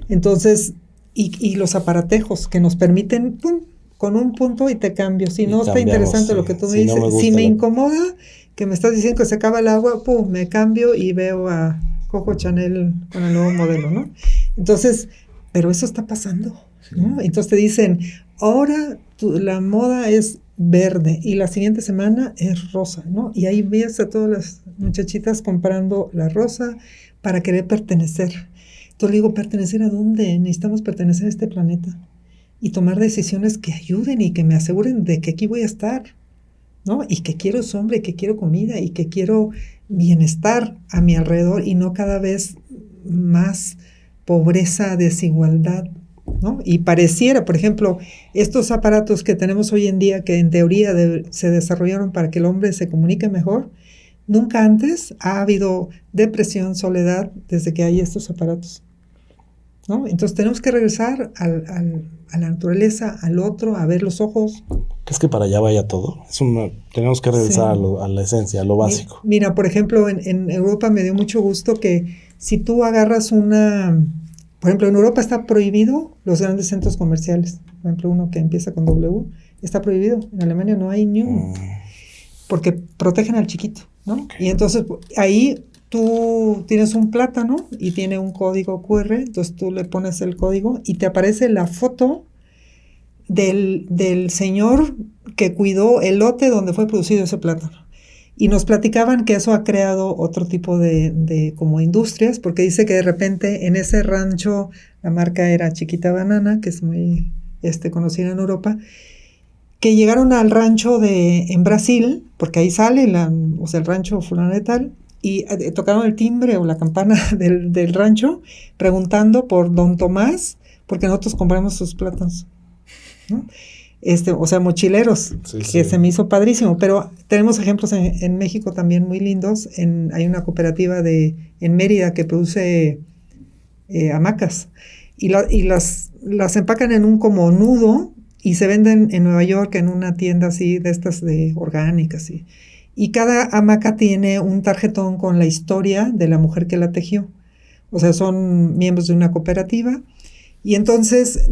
Entonces, y los aparatejos que nos permiten, ¡pum!, con un punto y te cambio. Si no está interesante lo que tú me dices, si me incomoda, que me estás diciendo que se acaba el agua, ¡pum!, me cambio y veo a Coco Chanel con el nuevo modelo, ¿no? Entonces, pero eso está pasando, ¿no? Entonces te dicen, ahora la moda es verde y la siguiente semana es rosa, ¿no? Y ahí ves a todas las muchachitas comprando la rosa para querer pertenecer. Entonces le digo, ¿pertenecer a dónde? Necesitamos pertenecer a este planeta y tomar decisiones que ayuden y que me aseguren de que aquí voy a estar, ¿no? Y que quiero sombra, y que quiero comida, y que quiero bienestar a mi alrededor y no cada vez más pobreza, desigualdad, ¿no? Y pareciera, por ejemplo, estos aparatos que tenemos hoy en día, que en teoría se desarrollaron para que el hombre se comunique mejor, nunca antes ha habido depresión, soledad, desde que hay estos aparatos, ¿no? Entonces tenemos que regresar a la naturaleza, al otro, a ver los ojos. ¿Crees que para allá vaya todo? Tenemos que regresar a la esencia, a lo básico. Mira, por ejemplo, en Europa me dio mucho gusto que si tú agarras por ejemplo, en Europa está prohibido los grandes centros comerciales. Por ejemplo, uno que empieza con W, está prohibido. En Alemania no hay ni uno. Porque protegen al chiquito, ¿no? Okay. Y entonces ahí tú tienes un plátano y tiene un código QR, entonces tú le pones el código y te aparece la foto del señor que cuidó el lote donde fue producido ese plátano. Y nos platicaban que eso ha creado otro tipo de como industrias, porque dice que de repente en ese rancho, la marca era Chiquita Banana, que es muy conocida en Europa, que llegaron al rancho en Brasil, porque ahí sale el rancho fulano de tal, y tocaron el timbre o la campana del rancho, preguntando por Don Tomás, porque nosotros compramos sus plátanos, ¿no? Mochileros, que se me hizo padrísimo, pero tenemos ejemplos en México también muy lindos. Hay una cooperativa en Mérida que produce hamacas y las empacan en un como nudo y se venden en Nueva York en una tienda así de estas de orgánicas, y cada hamaca tiene un tarjetón con la historia de la mujer que la tejió. O sea, son miembros de una cooperativa. Y entonces,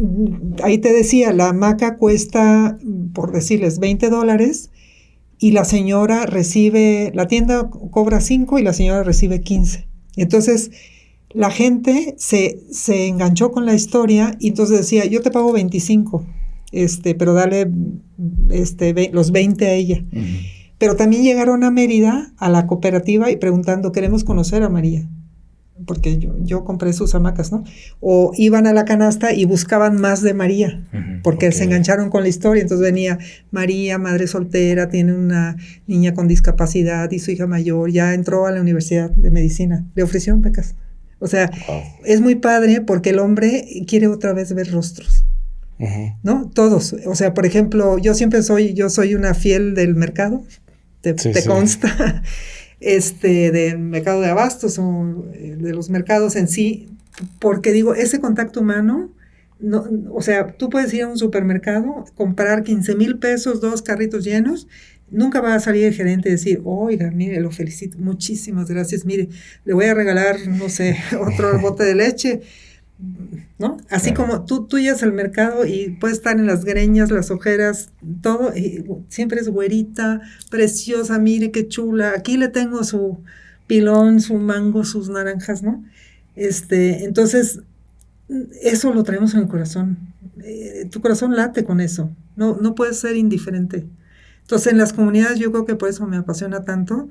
ahí te decía, la hamaca cuesta, por decirles, $20 y la señora la tienda cobra 5 y la señora recibe 15. Entonces, la gente se enganchó con la historia y entonces decía, yo te pago 25, pero dale los 20 a ella. Uh-huh. Pero también llegaron a Mérida, a la cooperativa, y preguntando, queremos conocer a María. Porque yo compré sus hamacas, ¿no? O iban a la canasta y buscaban más de María, porque se engancharon con la historia. Entonces venía María, madre soltera, tiene una niña con discapacidad y su hija mayor, ya entró a la Universidad de Medicina, le ofrecieron becas. O sea, es muy padre porque el hombre quiere otra vez ver rostros, ¿no? Todos. O sea, por ejemplo, yo soy una fiel del mercado, te consta. Del mercado de abastos o de los mercados en sí, porque digo, ese contacto humano, no, o sea, tú puedes ir a un supermercado, comprar 15,000 pesos, 2 carritos llenos, nunca va a salir el gerente y decir, oiga, mire, lo felicito, muchísimas gracias, mire, le voy a regalar, no sé, otro bote de leche, ¿no? Así como tú llegas al mercado y puedes estar en las greñas, las ojeras, todo, y siempre es güerita, preciosa, mire qué chula, aquí le tengo su pilón, su mango, sus naranjas, ¿no? Entonces, eso lo traemos en el corazón, tu corazón late con eso, no puedes ser indiferente. Entonces, en las comunidades yo creo que por eso me apasiona tanto,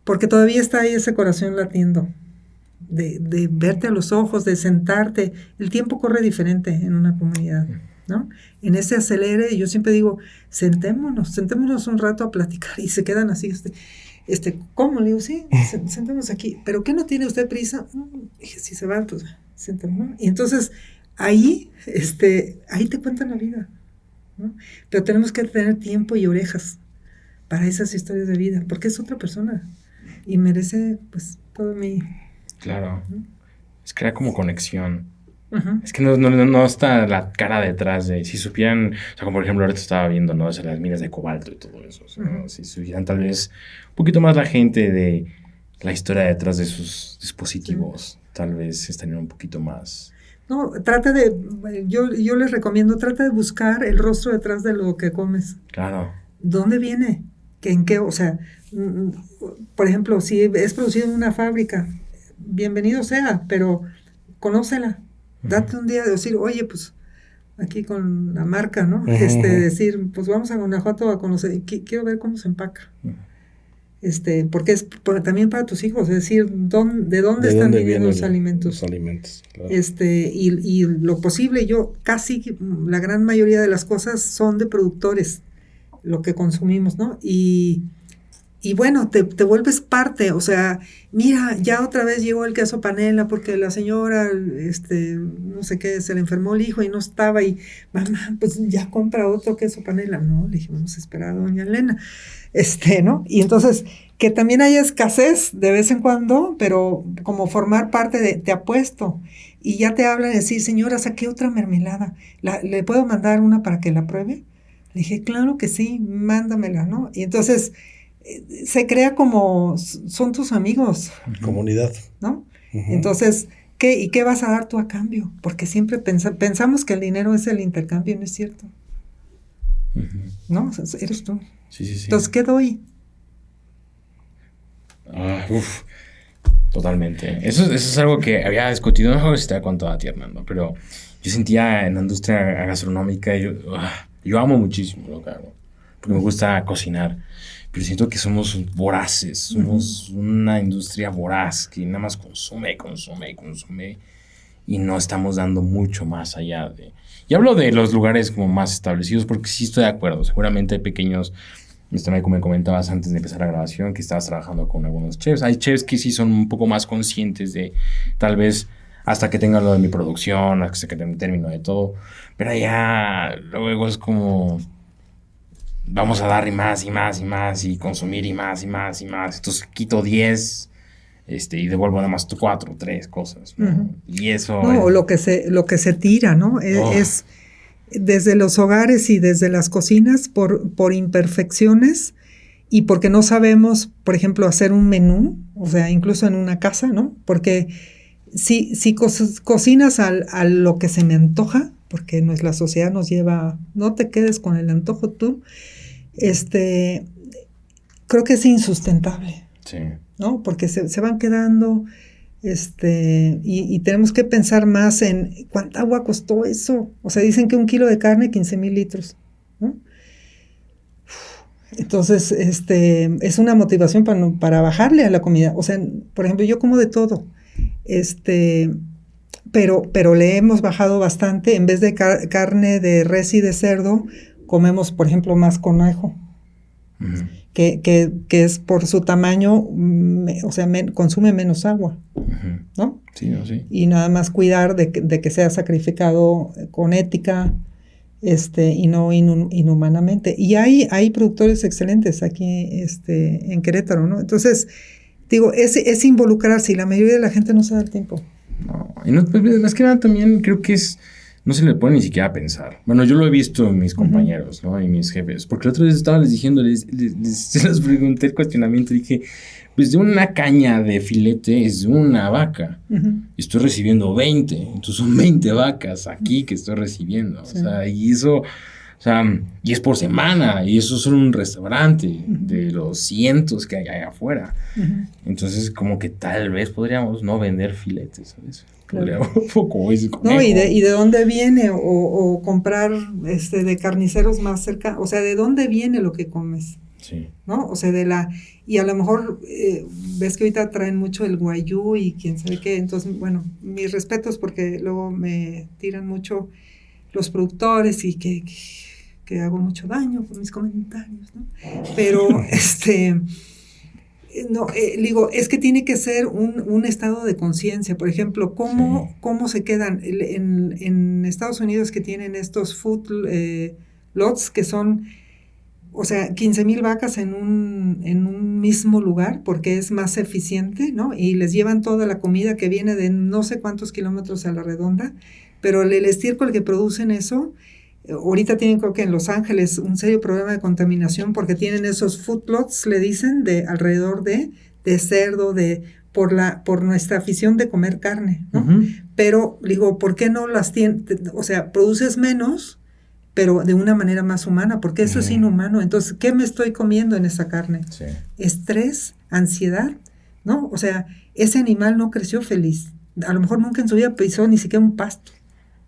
porque todavía está ahí ese corazón latiendo. De verte a los ojos, de sentarte. El tiempo corre diferente en una comunidad, ¿no? En ese acelere, yo siempre digo, sentémonos un rato a platicar, y se quedan así, ¿cómo? Le digo, sí, sentémonos aquí. ¿Pero qué no tiene usted prisa? Dije, si se van, pues, sentémonos, ¿no? Y entonces, ahí te cuentan la vida, ¿no? Pero tenemos que tener tiempo y orejas para esas historias de vida, porque es otra persona, y merece, pues, todo mi... Claro, es crear como conexión, Uh-huh. Es que no está la cara detrás de, si supieran, o sea, como por ejemplo ahorita estaba viendo, ¿no? O sea, las minas de cobalto y todo eso, o sea, Uh-huh. si supieran tal vez un poquito más la gente de la historia detrás de sus dispositivos, tal vez estarían un poquito más... No, yo les recomiendo, trata de buscar el rostro detrás de lo que comes. Claro. ¿Dónde viene? ¿En qué? O sea, por ejemplo, si es producido en una fábrica, bienvenido sea, pero conócela. Date un día de decir, oye, pues aquí con la marca, ¿no? Decir, pues vamos a Guanajuato a conocer, quiero ver cómo se empaca. Porque es también para tus hijos, es decir, ¿de dónde están viniendo los alimentos? Los alimentos, claro. Y lo posible, casi la gran mayoría de las cosas son de productores, lo que consumimos, ¿no? Y bueno, te vuelves parte, o sea, mira, ya otra vez llegó el queso panela porque la señora, no sé qué, se le enfermó el hijo y no estaba y, mamá, pues ya compra otro queso panela. No, le dije, vamos a esperar a doña Elena, ¿no? Y entonces, que también haya escasez de vez en cuando, pero como formar parte de, te apuesto, y ya te hablan y decir, señora, saqué otra mermelada, ¿le puedo mandar una para que la pruebe? Le dije, claro que sí, mándamela, ¿no? Y entonces se crea como, son tus amigos. Comunidad. ¿No? Uh-huh. Entonces, ¿qué vas a dar tú a cambio? Porque siempre pensamos que el dinero es el intercambio, no es cierto. Uh-huh. ¿No? O sea, eres tú. Sí. Entonces, ¿qué doy? Totalmente. Eso es algo que había discutido, no sé si te había contado a ti, Hernando, pero yo sentía en la industria gastronómica, yo amo muchísimo lo que hago, porque me gusta cocinar, pero siento que somos voraces, somos una industria voraz que nada más consume, y no estamos dando mucho más allá de... Y hablo de los lugares como más establecidos, porque sí estoy de acuerdo, seguramente hay pequeños... Como me comentabas antes de empezar la grabación, que estabas trabajando con algunos chefs. Hay chefs que sí son un poco más conscientes de, tal vez, hasta que tenga lo de mi producción, hasta que termino de todo. Pero ya luego es como, vamos a dar y más, y consumir y más. Entonces quito 10, y devuelvo nada más 4, 3 cosas, ¿no? Uh-huh. Y eso... No, o lo que se tira, ¿no? Es desde los hogares y desde las cocinas por imperfecciones y porque no sabemos, por ejemplo, hacer un menú, o sea, incluso en una casa, ¿no? Porque si cocinas a lo que se me antoja, porque la sociedad nos lleva, no te quedes con el antojo tú, creo que es insustentable. Sí. ¿No? Porque se van quedando... y tenemos que pensar más en cuánta agua costó eso. O sea, dicen que 1 kilo de carne, 15,000 litros, ¿no? Entonces, es una motivación para bajarle a la comida. O sea, por ejemplo, yo como de todo, pero le hemos bajado bastante. En vez de carne de res y de cerdo, comemos, por ejemplo, más conejo. Uh-huh. Que es por su tamaño, o sea, consume menos agua, uh-huh. ¿No? Sí. Y nada más cuidar de que sea sacrificado con ética, y no inhumanamente. Y hay productores excelentes aquí, en Querétaro, ¿no? Entonces, digo, es involucrarse y la mayoría de la gente no se da el tiempo. No, y no, pues, más que nada también creo que no se le puede ni siquiera pensar. Bueno, yo lo he visto en mis compañeros, ¿no? Y mis jefes. Porque la otra vez estaba les pregunté el cuestionamiento y dije, pues de una caña de filete es una vaca. Uh-huh. Estoy recibiendo 20. Entonces son 20 vacas aquí que estoy recibiendo. Sí. O sea, y eso... O sea, y es por semana, y eso es solo un restaurante de los cientos que hay allá afuera. Uh-huh. Entonces, como que tal vez podríamos no vender filetes, ¿sabes? Claro. Poco ese conejo. No, y de dónde viene, o comprar de carniceros más cerca, o sea, ¿de dónde viene lo que comes? Sí. ¿No? O sea, y a lo mejor ves que ahorita traen mucho el guayú y quién sabe qué, entonces, bueno, mis respetos porque luego me tiran mucho los productores y que hago mucho daño por mis comentarios, ¿no? Pero, no, digo, es que tiene que ser un estado de conciencia. Por ejemplo, ¿cómo se quedan? En Estados Unidos que tienen estos food lots que son o sea, 15,000 vacas en un mismo lugar porque es más eficiente, ¿no? Y les llevan toda la comida que viene de no sé cuántos kilómetros a la redonda, pero el estiércol que producen eso, ahorita tienen creo que en Los Ángeles un serio problema de contaminación porque tienen esos food plots, le dicen, de alrededor de cerdo, por nuestra afición de comer carne, ¿no? Ujú. Pero digo, ¿por qué no las tienes? O sea, produces menos, pero de una manera más humana, porque eso es inhumano. Entonces, ¿qué me estoy comiendo en esa carne? Sí. Estrés, ansiedad, ¿no? O sea, ese animal no creció feliz. A lo mejor nunca en su vida pisó ni siquiera un pasto,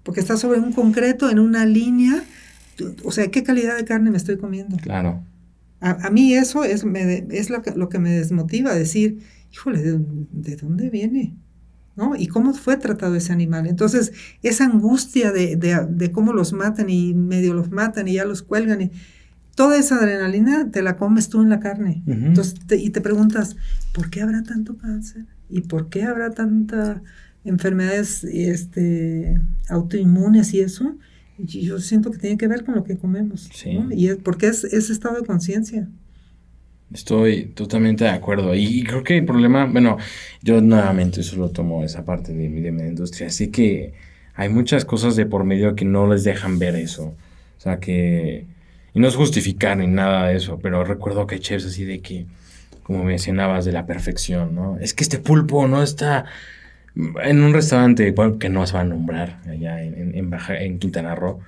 porque está sobre un concreto, en una línea. O sea, ¿qué calidad de carne me estoy comiendo? Claro. A mí eso es lo que me desmotiva, decir, híjole, ¿de dónde viene? ¿No? ¿Y cómo fue tratado ese animal? Entonces, esa angustia de cómo los matan y medio los matan y ya los cuelgan, y toda esa adrenalina te la comes tú en la carne. Ujú. Entonces, y te preguntas, ¿por qué habrá tanto cáncer? ¿Y por qué habrá tanta enfermedades autoinmunes y eso? Y yo siento que tiene que ver con lo que comemos, Sí. ¿no? Y porque es estado de conciencia. Estoy totalmente de acuerdo. Y creo que el problema, bueno, yo nuevamente solo tomo esa parte de mi industria. Así que hay muchas cosas de por medio que no les dejan ver eso. O sea que, y no es justificar ni nada de eso, pero recuerdo que hay chefs así de que, como mencionabas, de la perfección, ¿no? Es que este pulpo no está en un restaurante, bueno, que no se va a nombrar allá en Quintana Roo.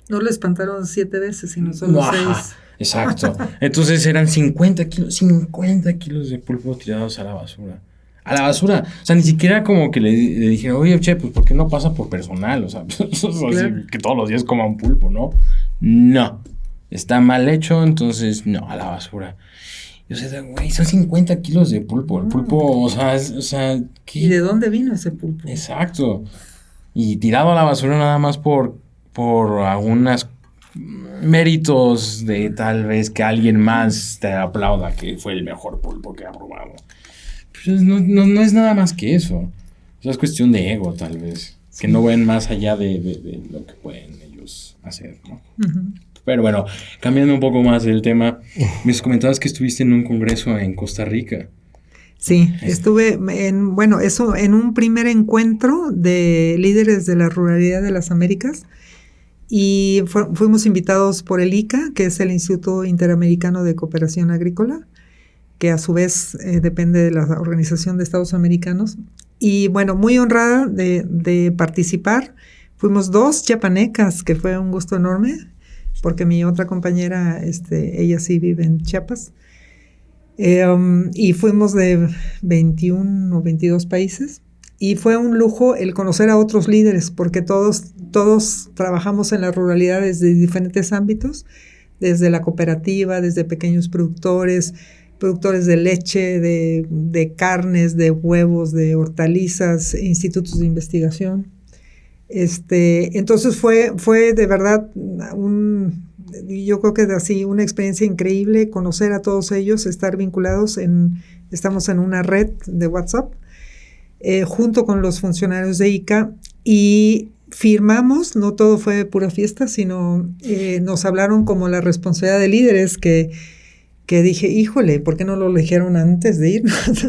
No lo espantaron 7 veces, sino solo No, ajá, 6. exacto. Entonces eran 50 kilos de pulpo tirados a la basura. A la basura. O sea, ni siquiera como que le dijeron, oye, che, pues ¿por qué no pasa por personal? O sea, Claro. que todos los días coma un pulpo, ¿no? No. Está mal hecho, entonces no, a la basura. Y, o sea, güey, son 50 kilos de pulpo. El pulpo, o sea, ¿qué? ¿Y de dónde vino ese pulpo? Exacto. Y tirado a la basura nada más por algunas méritos de tal vez que alguien más te aplauda que fue el mejor pulpo que ha probado. Pues no es nada más que eso. O sea, es cuestión de ego, tal vez. Sí. Que no ven más allá de lo que pueden ellos hacer, ¿no? Uh-huh. Pero bueno, cambiando un poco más del tema, me comentabas que estuviste en un congreso en Costa Rica. Sí, estuve en un primer encuentro de líderes de la ruralidad de las Américas y fuimos invitados por el ICA, que es el Instituto Interamericano de Cooperación Agrícola, que a su vez depende de la Organización de Estados Americanos. Y bueno, muy honrada de participar. Fuimos 2 chiapanecas, que fue un gusto enorme, porque mi otra compañera, ella sí vive en Chiapas. Y fuimos de 21 o 22 países y fue un lujo el conocer a otros líderes porque todos trabajamos en la ruralidad desde diferentes ámbitos, desde la cooperativa, desde pequeños productores de leche, de carnes, de huevos, de hortalizas, institutos de investigación. Entonces fue de verdad yo creo que es así una experiencia increíble conocer a todos ellos, estar vinculados estamos en una red de WhatsApp junto con los funcionarios de ICA y firmamos, no todo fue pura fiesta, sino nos hablaron como la responsabilidad de líderes que dije, híjole, ¿por qué no lo dijeron antes de irnos?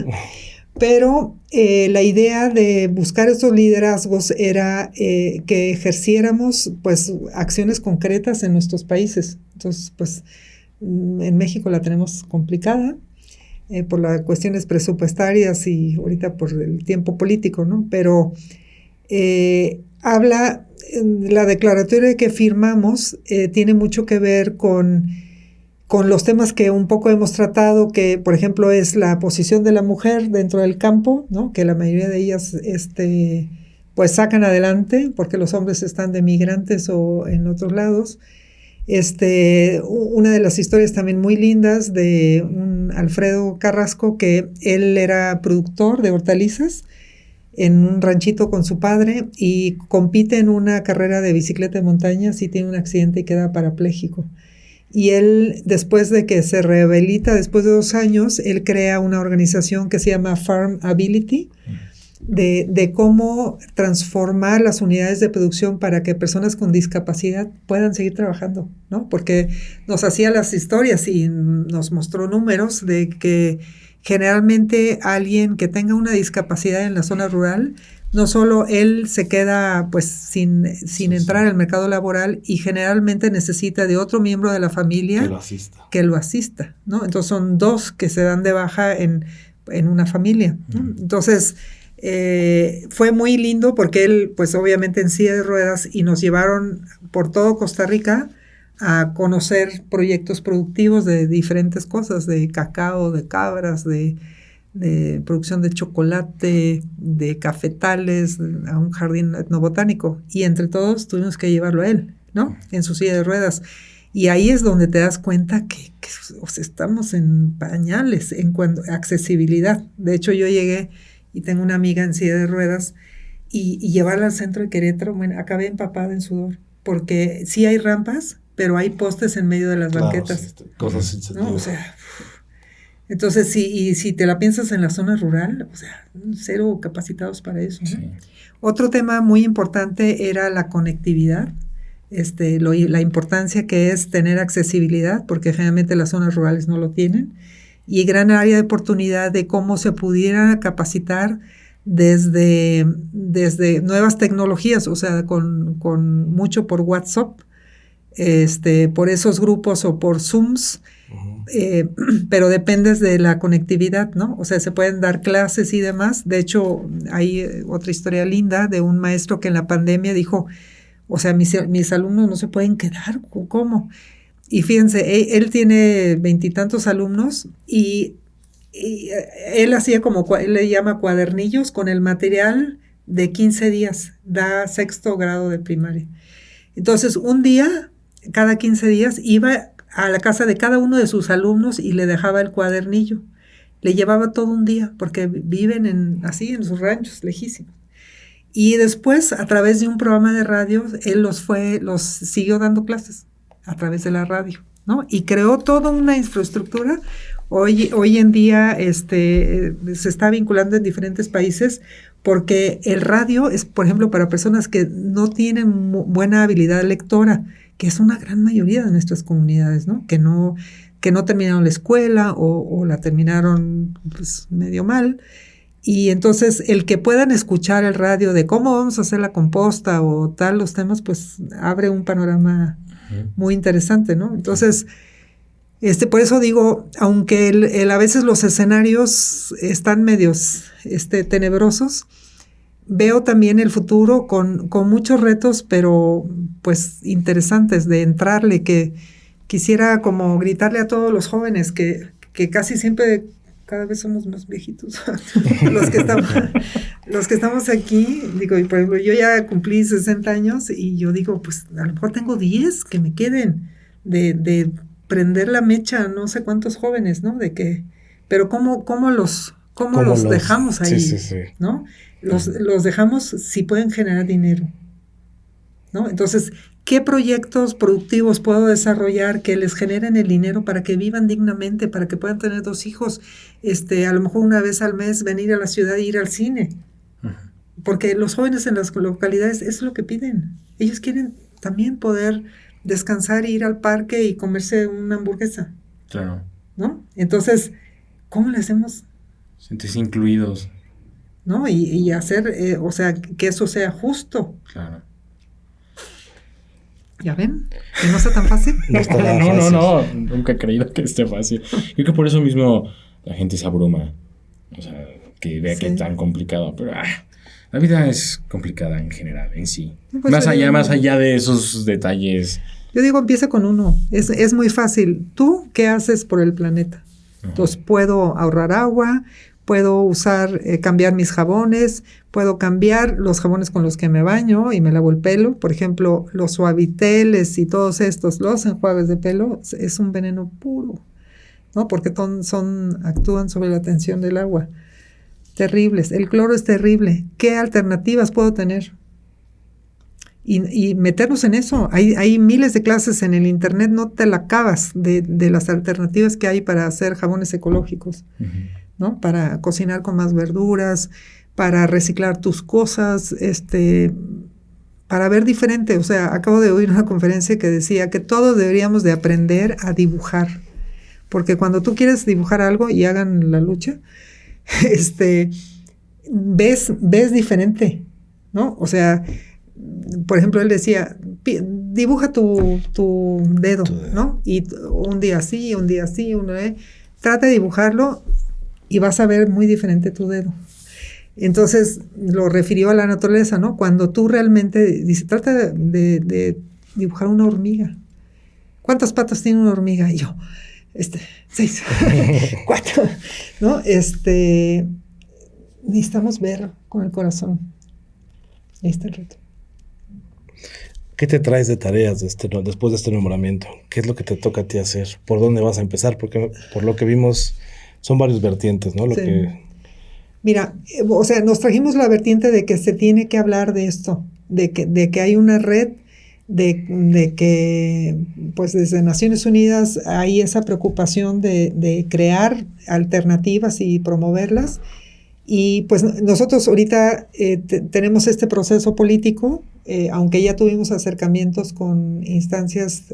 Pero la idea de buscar estos liderazgos era que ejerciéramos pues acciones concretas en nuestros países. Entonces, pues en México la tenemos complicada por las cuestiones presupuestarias y ahorita por el tiempo político, ¿no? Pero la declaratoria que firmamos tiene mucho que ver con los temas que un poco hemos tratado, que por ejemplo es la posición de la mujer dentro del campo, ¿no? Que la mayoría de ellas pues sacan adelante porque los hombres están de migrantes o en otros lados. Una de las historias también muy lindas de un Alfredo Carrasco, que él era productor de hortalizas en un ranchito con su padre y compite en una carrera de bicicleta de montañas y tiene un accidente y queda parapléjico. Y él, después de que se rehabilita, después de 2 años, él crea una organización que se llama Farm Ability de cómo transformar las unidades de producción para que personas con discapacidad puedan seguir trabajando, ¿no? Porque nos hacía las historias y nos mostró números de que generalmente alguien que tenga una discapacidad en la zona rural, no solo él se queda pues sin entrar al mercado laboral y generalmente necesita de otro miembro de la familia que lo asista, ¿no? Entonces son 2 que se dan de baja en una familia, ¿no? Entonces fue muy lindo porque él pues obviamente en silla de ruedas y nos llevaron por todo Costa Rica a conocer proyectos productivos de diferentes cosas, de cacao, de cabras, de producción de chocolate, de cafetales, a un jardín etnobotánico. Y entre todos tuvimos que llevarlo a él, ¿no? En su silla de ruedas. Y ahí es donde te das cuenta que o sea, estamos en pañales en cuanto a accesibilidad. De hecho, yo llegué y tengo una amiga en silla de ruedas y llevarla al centro de Querétaro, bueno, acabé empapada en sudor, porque sí hay rampas, pero hay postes en medio de las banquetas. Sí, cosas sin sentido. ¿No? O sea, entonces, si te la piensas en la zona rural, o sea, 0 capacitados para eso, ¿no? Sí. Otro tema muy importante era la conectividad, la importancia que es tener accesibilidad, porque generalmente las zonas rurales no lo tienen, y gran área de oportunidad de cómo se pudiera capacitar desde nuevas tecnologías, o sea, con mucho por WhatsApp, por esos grupos o por Zooms, pero dependes de la conectividad, ¿no? O sea, se pueden dar clases y demás. De hecho, hay otra historia linda de un maestro que en la pandemia dijo, o sea, mis alumnos no se pueden quedar, ¿cómo? Y fíjense, él tiene 20 y tantos alumnos y él hacía él le llama cuadernillos con el material de 15 días, da 6º grado de primaria. Entonces, un día, cada 15 días, iba a la casa de cada uno de sus alumnos y le dejaba el cuadernillo. Le llevaba todo un día, porque viven así en sus ranchos, lejísimos. Y después, a través de un programa de radio, él los siguió dando clases a través de la radio, ¿no? Y creó toda una infraestructura. Hoy en día se está vinculando en diferentes países porque el radio es, por ejemplo, para personas que no tienen buena habilidad lectora, que es una gran mayoría de nuestras comunidades, ¿no? Que no terminaron la escuela o la terminaron pues, medio mal. Y entonces el que puedan escuchar el radio de cómo vamos a hacer la composta o tal, los temas, pues abre un panorama muy interesante, ¿no? Entonces, por eso digo, aunque a veces los escenarios están medios tenebrosos, veo también el futuro con muchos retos, pero pues interesantes de entrarle, que quisiera como gritarle a todos los jóvenes que casi siempre, cada vez somos más viejitos, los que estamos aquí, digo, y por ejemplo, yo ya cumplí 60 años y yo digo, pues a lo mejor tengo 10 que me queden de prender la mecha a no sé cuántos jóvenes, ¿no? Pero ¿cómo los dejamos ahí? Sí. ¿No? Los dejamos si pueden generar dinero, ¿no? Entonces, ¿qué proyectos productivos puedo desarrollar que les generen el dinero para que vivan dignamente, para que puedan tener 2 hijos, a lo mejor una vez al mes venir a la ciudad e ir al cine? Porque los jóvenes en las localidades es lo que piden. Ellos quieren también poder descansar, ir al parque y comerse una hamburguesa. Claro. ¿No? Entonces, ¿cómo le hacemos? Sentirse incluidos. ¿No? Y hacer, o sea, que eso sea justo. Claro. ¿Ya ven? ¿Que no está tan fácil? No, nunca he creído que esté fácil. Creo que por eso mismo la gente se abruma. O sea, que vea que es tan complicado. Pero la vida es complicada en general, en sí. Pues más allá de esos detalles. Yo digo, empieza con uno. Es muy fácil. ¿Tú qué haces por el planeta? Entonces, puedo ahorrar agua, puedo cambiar mis jabones, puedo cambiar los jabones con los que me baño y me lavo el pelo. Por ejemplo, los suaviteles y todos estos, los enjuagues de pelo, es un veneno puro, ¿no? Porque actúan sobre la tensión del agua. Terribles. El cloro es terrible. ¿Qué alternativas puedo tener? y meternos en eso. Hay miles de clases en el internet, no te la acabas de las alternativas que hay para hacer jabones ecológicos, ¿no? Para cocinar con más verduras, para reciclar tus cosas, para ver diferente. O sea, acabo de oír una conferencia que decía que todos deberíamos de aprender a dibujar, porque cuando tú quieres dibujar algo y hagan la lucha, ves diferente, ¿no? O sea, por ejemplo, él decía, dibuja tu dedo, ¿no? Y un día así, trata de dibujarlo y vas a ver muy diferente tu dedo. Entonces, lo refirió a la naturaleza, ¿no? Cuando tú realmente, dice, trata de dibujar una hormiga. ¿Cuántas patas tiene una hormiga? Y yo, 6, 4, ¿no? Necesitamos ver con el corazón. Ahí está el reto. ¿Qué te traes de tareas después de este nombramiento? ¿Qué es lo que te toca a ti hacer? ¿Por dónde vas a empezar? Porque por lo que vimos son varios vertientes, ¿no? Mira, o sea, nos trajimos la vertiente de que se tiene que hablar de esto, de que hay una red, de que pues desde Naciones Unidas hay esa preocupación de crear alternativas y promoverlas. Y pues nosotros ahorita tenemos este proceso político, aunque ya tuvimos acercamientos con instancias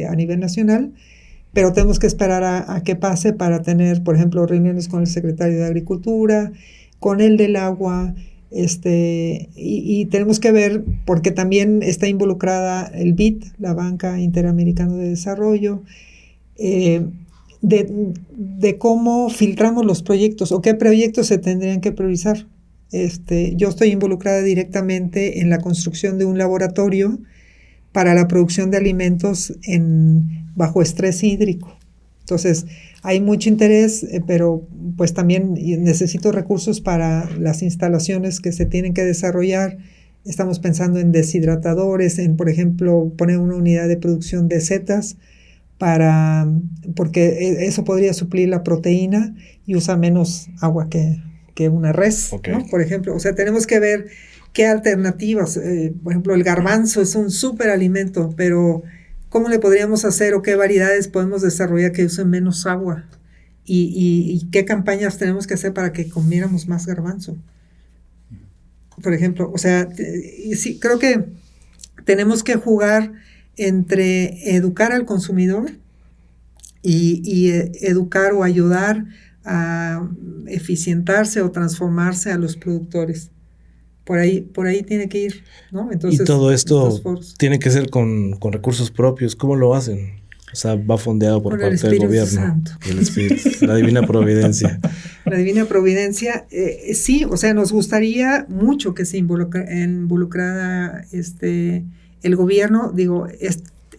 a nivel nacional, pero tenemos que esperar a que pase para tener, por ejemplo, reuniones con el secretario de Agricultura, con el del agua, y tenemos que ver, porque también está involucrada el BID, la Banca Interamericana de Desarrollo, de cómo filtramos los proyectos o qué proyectos se tendrían que priorizar. Yo estoy involucrada directamente en la construcción de un laboratorio para la producción de alimentos bajo estrés hídrico. Entonces, hay mucho interés, pero pues también necesito recursos para las instalaciones que se tienen que desarrollar. Estamos pensando en deshidratadores, por ejemplo, poner una unidad de producción de setas, porque eso podría suplir la proteína y usa menos agua que una res, okay, ¿no? Por ejemplo, o sea, tenemos que ver qué alternativas, por ejemplo, el garbanzo es un súper alimento, pero ¿cómo le podríamos hacer o qué variedades podemos desarrollar que usen menos agua? ¿Y qué campañas tenemos que hacer para que comiéramos más garbanzo? Por ejemplo, o sea, sí, creo que tenemos que jugar entre educar al consumidor y educar o ayudar a eficientarse o transformarse a los productores. Por ahí tiene que ir, ¿no? Entonces, y todo esto tiene que ser con recursos propios. ¿Cómo lo hacen? O sea, va fondeado por parte del gobierno. Santo. El Espíritu, la Divina Providencia. La Divina Providencia, sí, o sea, nos gustaría mucho que se involucrara el gobierno. Digo,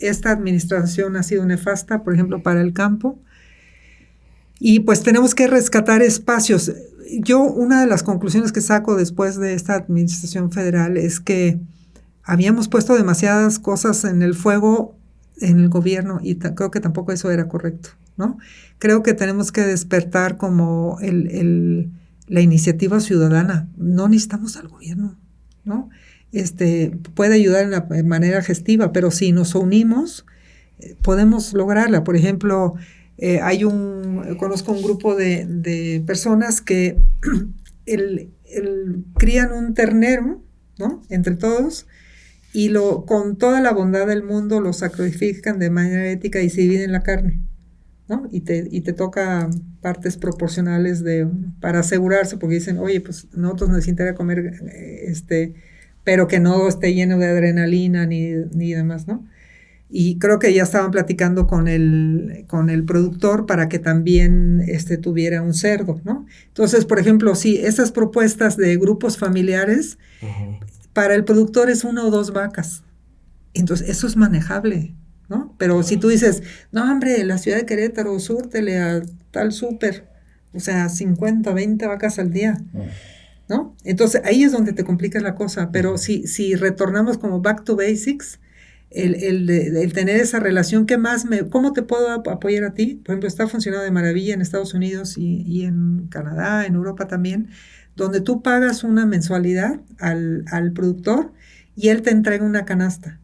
esta administración ha sido nefasta, por ejemplo, para el campo. Y pues tenemos que rescatar espacios. Yo, una de las conclusiones que saco después de esta administración federal es que habíamos puesto demasiadas cosas en el fuego en el gobierno y creo que tampoco eso era correcto, ¿no? Creo que tenemos que despertar como la iniciativa ciudadana. No necesitamos al gobierno, ¿no? Puede ayudar de manera gestiva, pero si nos unimos, podemos lograrla. Por ejemplo, conozco un grupo de personas que crían un ternero, ¿no? Entre todos, y con toda la bondad del mundo lo sacrifican de manera ética y se dividen la carne, ¿no? Y te toca partes proporcionales para asegurarse, porque dicen, oye, pues nosotros nos interesa comer, pero que no esté lleno de adrenalina ni demás, ¿no? Y creo que ya estaban platicando con el productor para que también tuviera un cerdo, ¿no? Entonces, por ejemplo, sí, esas propuestas de grupos familiares, para el productor es 1 o 2 vacas. Entonces, eso es manejable, ¿no? Pero si tú dices, no, hombre, la ciudad de Querétaro, súrtele a tal súper, o sea, 50, 20 vacas al día, ¿no? Entonces, ahí es donde te complicas la cosa. Pero si retornamos como back to basics, el tener esa relación, ¿cómo te puedo apoyar a ti? Por ejemplo, está funcionando de maravilla en Estados Unidos y en Canadá, en Europa también, donde tú pagas una mensualidad al productor y él te entrega una canasta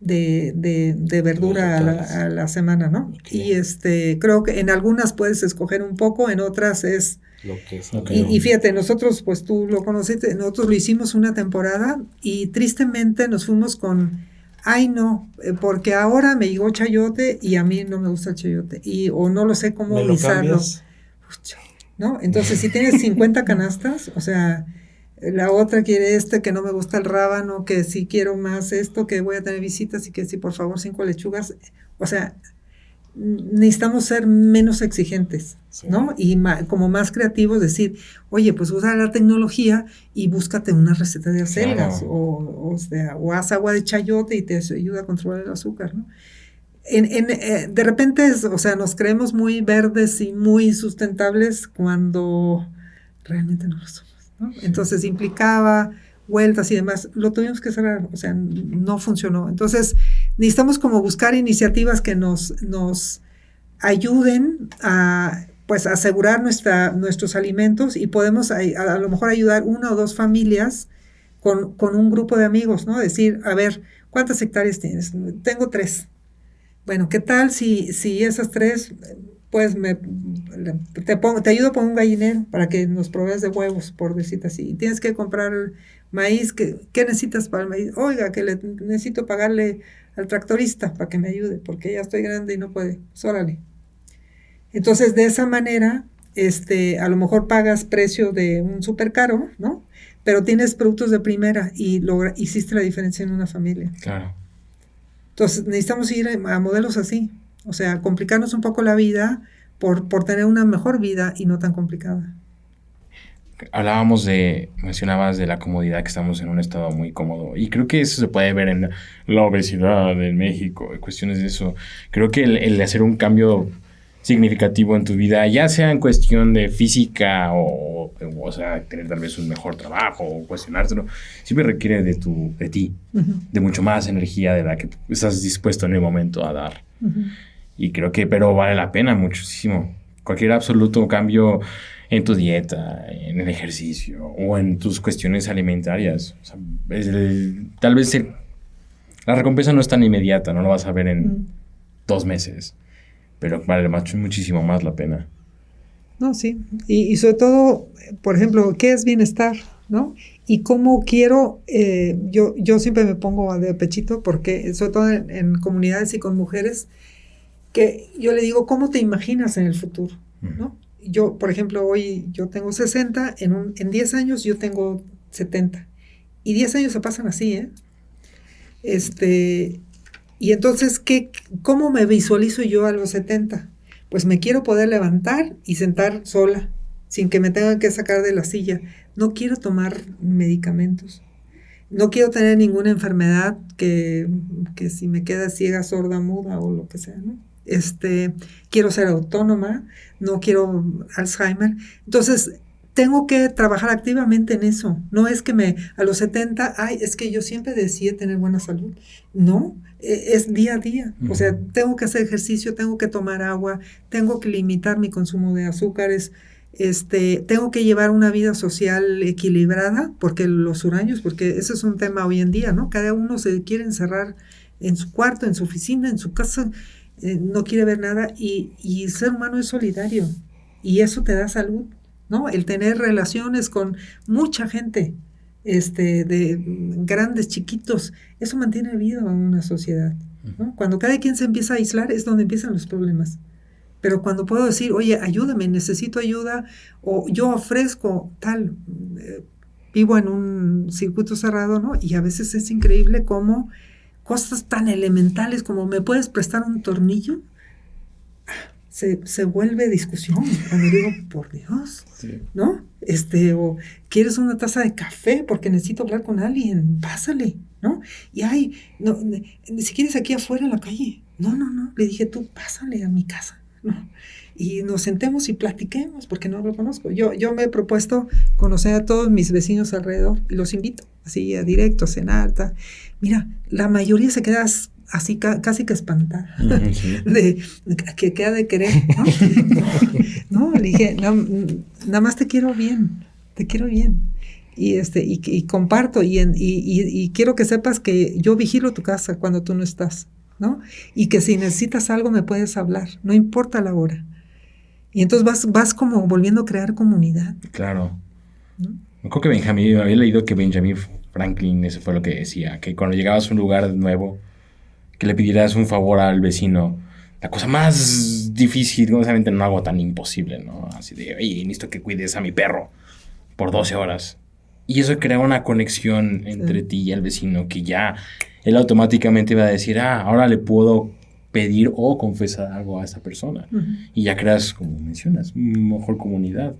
de verdura a la semana, ¿no? Okay. Y creo que en algunas puedes escoger un poco, en otras es... Lo que es. Y fíjate, nosotros, pues tú lo conociste, nosotros lo hicimos una temporada y tristemente nos fuimos con, ay no, porque ahora me llegó chayote y a mí no me gusta el chayote, o no lo sé cómo guisarlo. ¿No? Entonces, si tienes 50 canastas, o sea, la otra quiere que no me gusta el rábano, que si quiero más esto, que voy a tener visitas y que si por favor 5 lechugas, o sea, necesitamos ser menos exigentes, sí, ¿no? Y como más creativos, decir, oye, pues usa la tecnología y búscate una receta de acelgas, claro, o haz agua de chayote y te ayuda a controlar el azúcar, ¿no? De repente, o sea, nos creemos muy verdes y muy sustentables cuando realmente no lo somos, ¿no? Entonces implicaba vueltas y demás, lo tuvimos que cerrar, o sea, no funcionó. Entonces necesitamos como buscar iniciativas que nos ayuden a, pues, asegurar nuestros alimentos, y podemos a lo mejor ayudar 1 o 2 familias con un grupo de amigos, ¿no? Decir, a ver, ¿cuántas hectáreas tienes? Tengo 3. Bueno, ¿qué tal si esas 3, pues te ayudo con un gallinero para que nos proveas de huevos, por decirte así? Y tienes que comprar maíz, ¿qué necesitas para el maíz? Oiga, que necesito pagarle al tractorista para que me ayude, porque ya estoy grande y no puede. Pues, órale. Entonces, de esa manera, a lo mejor pagas precio de un súper caro, ¿no? Pero tienes productos de primera y hiciste la diferencia en una familia. Claro. Entonces, necesitamos ir a modelos así. O sea, complicarnos un poco la vida por tener una mejor vida y no tan complicada. Mencionabas de la comodidad, que estamos en un estado muy cómodo, y creo que eso se puede ver en la obesidad en México, cuestiones de eso. Creo que el hacer un cambio significativo en tu vida, ya sea en cuestión de física o sea, tener tal vez un mejor trabajo o cuestionártelo, siempre requiere de ti, uh-huh, de mucho más energía de la que estás dispuesto en el momento a dar. Uh-huh. Y creo que, pero vale la pena muchísimo. Cualquier absoluto cambio en tu dieta, en el ejercicio o en tus cuestiones alimentarias. O sea, tal vez la recompensa no es tan inmediata, no lo vas a ver en 2 meses, pero vale muchísimo más la pena. No, sí. Y sobre todo, por ejemplo, ¿qué es bienestar, no? Y cómo quiero, yo siempre me pongo de pechito, porque sobre todo en comunidades y con mujeres, que yo le digo, ¿cómo te imaginas en el futuro? ¿No? Yo, por ejemplo, hoy yo tengo 60, en 10 años yo tengo 70. Y 10 años se pasan así, ¿eh? Y entonces, ¿cómo me visualizo yo a los 70? Pues me quiero poder levantar y sentar sola, sin que me tengan que sacar de la silla. No quiero tomar medicamentos. No quiero tener ninguna enfermedad que si me queda ciega, sorda, muda o lo que sea, ¿no? Quiero ser autónoma, no quiero Alzheimer. Entonces, tengo que trabajar activamente en eso. No es que a los 70, es que yo siempre deseé tener buena salud. No, es día a día. Uh-huh. O sea, tengo que hacer ejercicio, tengo que tomar agua, tengo que limitar mi consumo de azúcares, tengo que llevar una vida social equilibrada, porque los huraños, porque ese es un tema hoy en día, ¿no? Cada uno se quiere encerrar en su cuarto, en su oficina, en su casa, no quiere ver nada, y el ser humano es solidario, y eso te da salud, ¿no? El tener relaciones con mucha gente, de grandes, chiquitos, eso mantiene viva una sociedad, ¿no? Cuando cada quien se empieza a aislar es donde empiezan los problemas. Pero cuando puedo decir, oye, ayúdame, necesito ayuda, o yo ofrezco tal, vivo en un circuito cerrado, ¿no? Y a veces es increíble cómo cosas tan elementales como ¿me puedes prestar un tornillo? Se vuelve discusión. Cuando digo, por Dios, sí, ¿no? O ¿quieres una taza de café? Porque necesito hablar con alguien, pásale, ¿no? Y no, ni siquiera es aquí afuera en la calle. No, le dije, tú pásale a mi casa, ¿no? Y nos sentemos y platiquemos, porque no lo conozco. Yo me he propuesto conocer a todos mis vecinos alrededor y los invito así a directo, a cenar, tal. Mira, la mayoría se queda así casi que espantada, sí, de que queda de querer, ¿no? No, le dije, nada más te quiero bien. y comparto, y quiero que sepas que yo vigilo tu casa cuando tú no estás, ¿no? Y que si necesitas algo me puedes hablar, no importa la hora. Y entonces vas como volviendo a crear comunidad. Claro. ¿No? Creo que había leído que Benjamin Franklin, eso fue lo que decía, que cuando llegabas a un lugar nuevo, que le pidieras un favor al vecino, la cosa más difícil, obviamente no algo tan imposible, ¿no? Así de, oye, necesito que cuides a mi perro por 12 horas. Y eso crea una conexión entre ti y el vecino, que ya él automáticamente va a decir, ahora le puedo pedir o confesar algo a esta persona. Uh-huh. Y ya creas, como mencionas, mejor comunidad.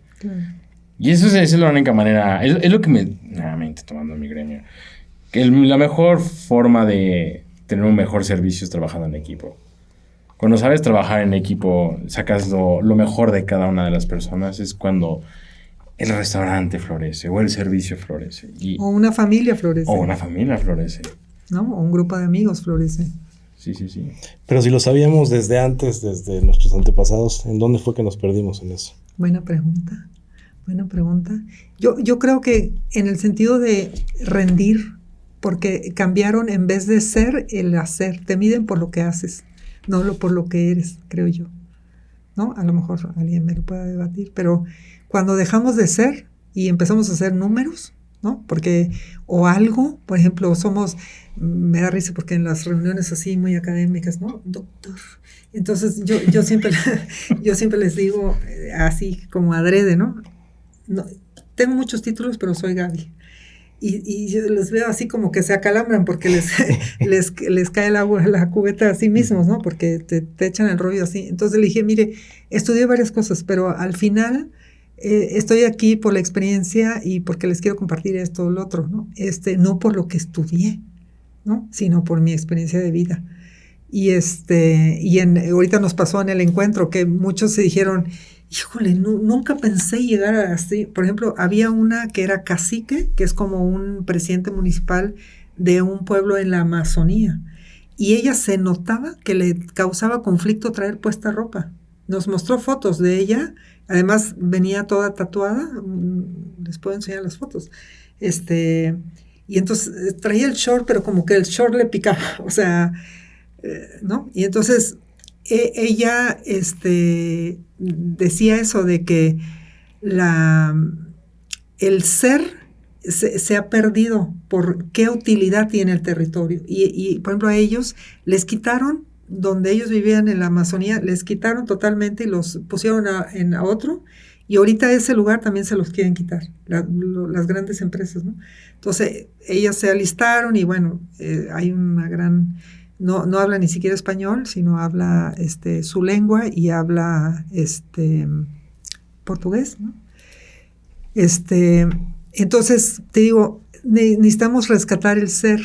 Y esa es la única manera, es lo que nuevamente tomando mi gremio, que la mejor forma de tener un mejor servicio es trabajando en equipo. Cuando sabes trabajar en equipo, sacas lo mejor de cada una de las personas, es cuando el restaurante florece o el servicio florece. O una familia florece. O una familia florece. ¿No? O un grupo de amigos florece. Sí. Pero si lo sabíamos desde antes, desde nuestros antepasados, ¿en dónde fue que nos perdimos en eso? Buena pregunta. Yo creo que en el sentido de rendir, porque cambiaron en vez de ser, el hacer. Te miden por lo que haces, no por lo que eres, creo yo. ¿No? A lo mejor alguien me lo pueda debatir, pero cuando dejamos de ser y empezamos a hacer números, ¿no? Porque, o algo, por ejemplo, me da risa porque en las reuniones así muy académicas, ¿no? Doctor. Entonces yo siempre les digo así como adrede, ¿no? Tengo muchos títulos, pero soy Gaby. Y yo los veo así como que se acalambran porque les cae el agua en la cubeta a sí mismos, ¿no? Porque te echan el rollo así. Entonces le dije, mire, estudié varias cosas, pero al final estoy aquí por la experiencia y porque les quiero compartir esto o lo otro, ¿no? No por lo que estudié, ¿no? Sino por mi experiencia de vida. Y ahorita nos pasó en el encuentro que muchos se dijeron, híjole, nunca pensé llegar así. Por ejemplo, había una que era cacique, que es como un presidente municipal de un pueblo en la Amazonía. Y ella se notaba que le causaba conflicto traer puesta ropa. Nos mostró fotos de ella. Además, venía toda tatuada. Les puedo enseñar las fotos. Y entonces traía el short, pero como que el short le picaba. O sea, ¿no? Y entonces ella decía eso de que el ser se ha perdido por qué utilidad tiene el territorio. Y, por ejemplo, a ellos les quitaron, donde ellos vivían en la Amazonía, les quitaron totalmente y los pusieron a otro. Y ahorita ese lugar también se los quieren quitar, las grandes empresas, ¿no? Entonces, ellas se alistaron y bueno, hay una gran... No habla ni siquiera español, sino habla su lengua y habla portugués, ¿no? Entonces, te digo, necesitamos rescatar el ser,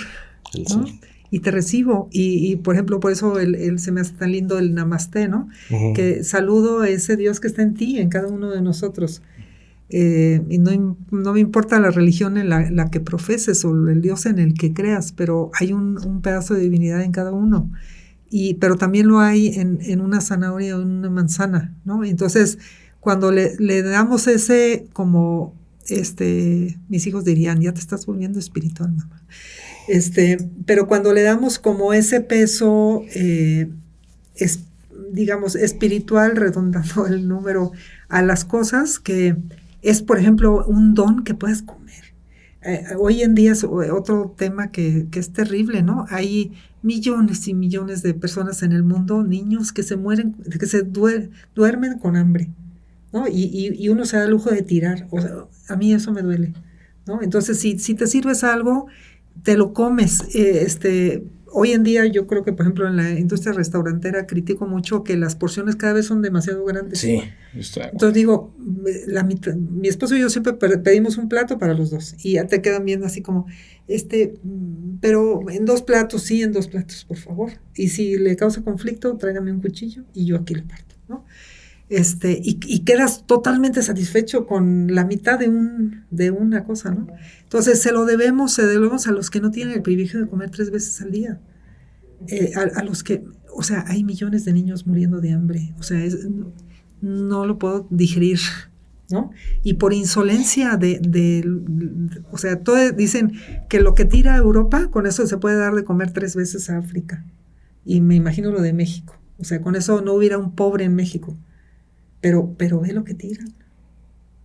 ¿no? Y te recibo. Y por ejemplo, por eso se me hace tan lindo el namaste, ¿no? Uh-huh. Que saludo a ese Dios que está en ti, en cada uno de nosotros. Y no me importa la religión en la que profeses o el Dios en el que creas, pero hay un pedazo de divinidad en cada uno. Pero también lo hay en una zanahoria o en una manzana, ¿no? Entonces, cuando le damos ese como... mis hijos dirían, ya te estás volviendo espiritual, mamá. Pero cuando le damos como ese peso, digamos, espiritual, redondando el número, a las cosas que es, por ejemplo, un don que puedes comer. Hoy en día es otro tema que es terrible, ¿no? Hay millones y millones de personas en el mundo, niños que se mueren, que se duermen con hambre, ¿no? Y uno se da el lujo de tirar. O sea, a mí eso me duele, ¿no? Entonces, si te sirves algo, te lo comes. Hoy en día yo creo que, por ejemplo, en la industria restaurantera critico mucho que las porciones cada vez son demasiado grandes. Sí. Entonces digo, mi esposo y yo siempre pedimos un plato para los dos y ya te quedan viendo así como, pero en 2 platos, sí, en 2 platos, por favor. Y si le causa conflicto, tráigame un cuchillo y yo aquí le parto, ¿no? Y quedas totalmente satisfecho con la mitad de una cosa, ¿no? Entonces se lo debemos a los que no tienen el privilegio de comer 3 veces al día, a los que, o sea, hay millones de niños muriendo de hambre, o sea, no lo puedo digerir, ¿no? Y por insolencia o sea, dicen que lo que tira a Europa, con eso se puede dar de comer 3 veces a África. Y me imagino lo de México. O sea, con eso no hubiera un pobre en México. Pero ve lo que tiran,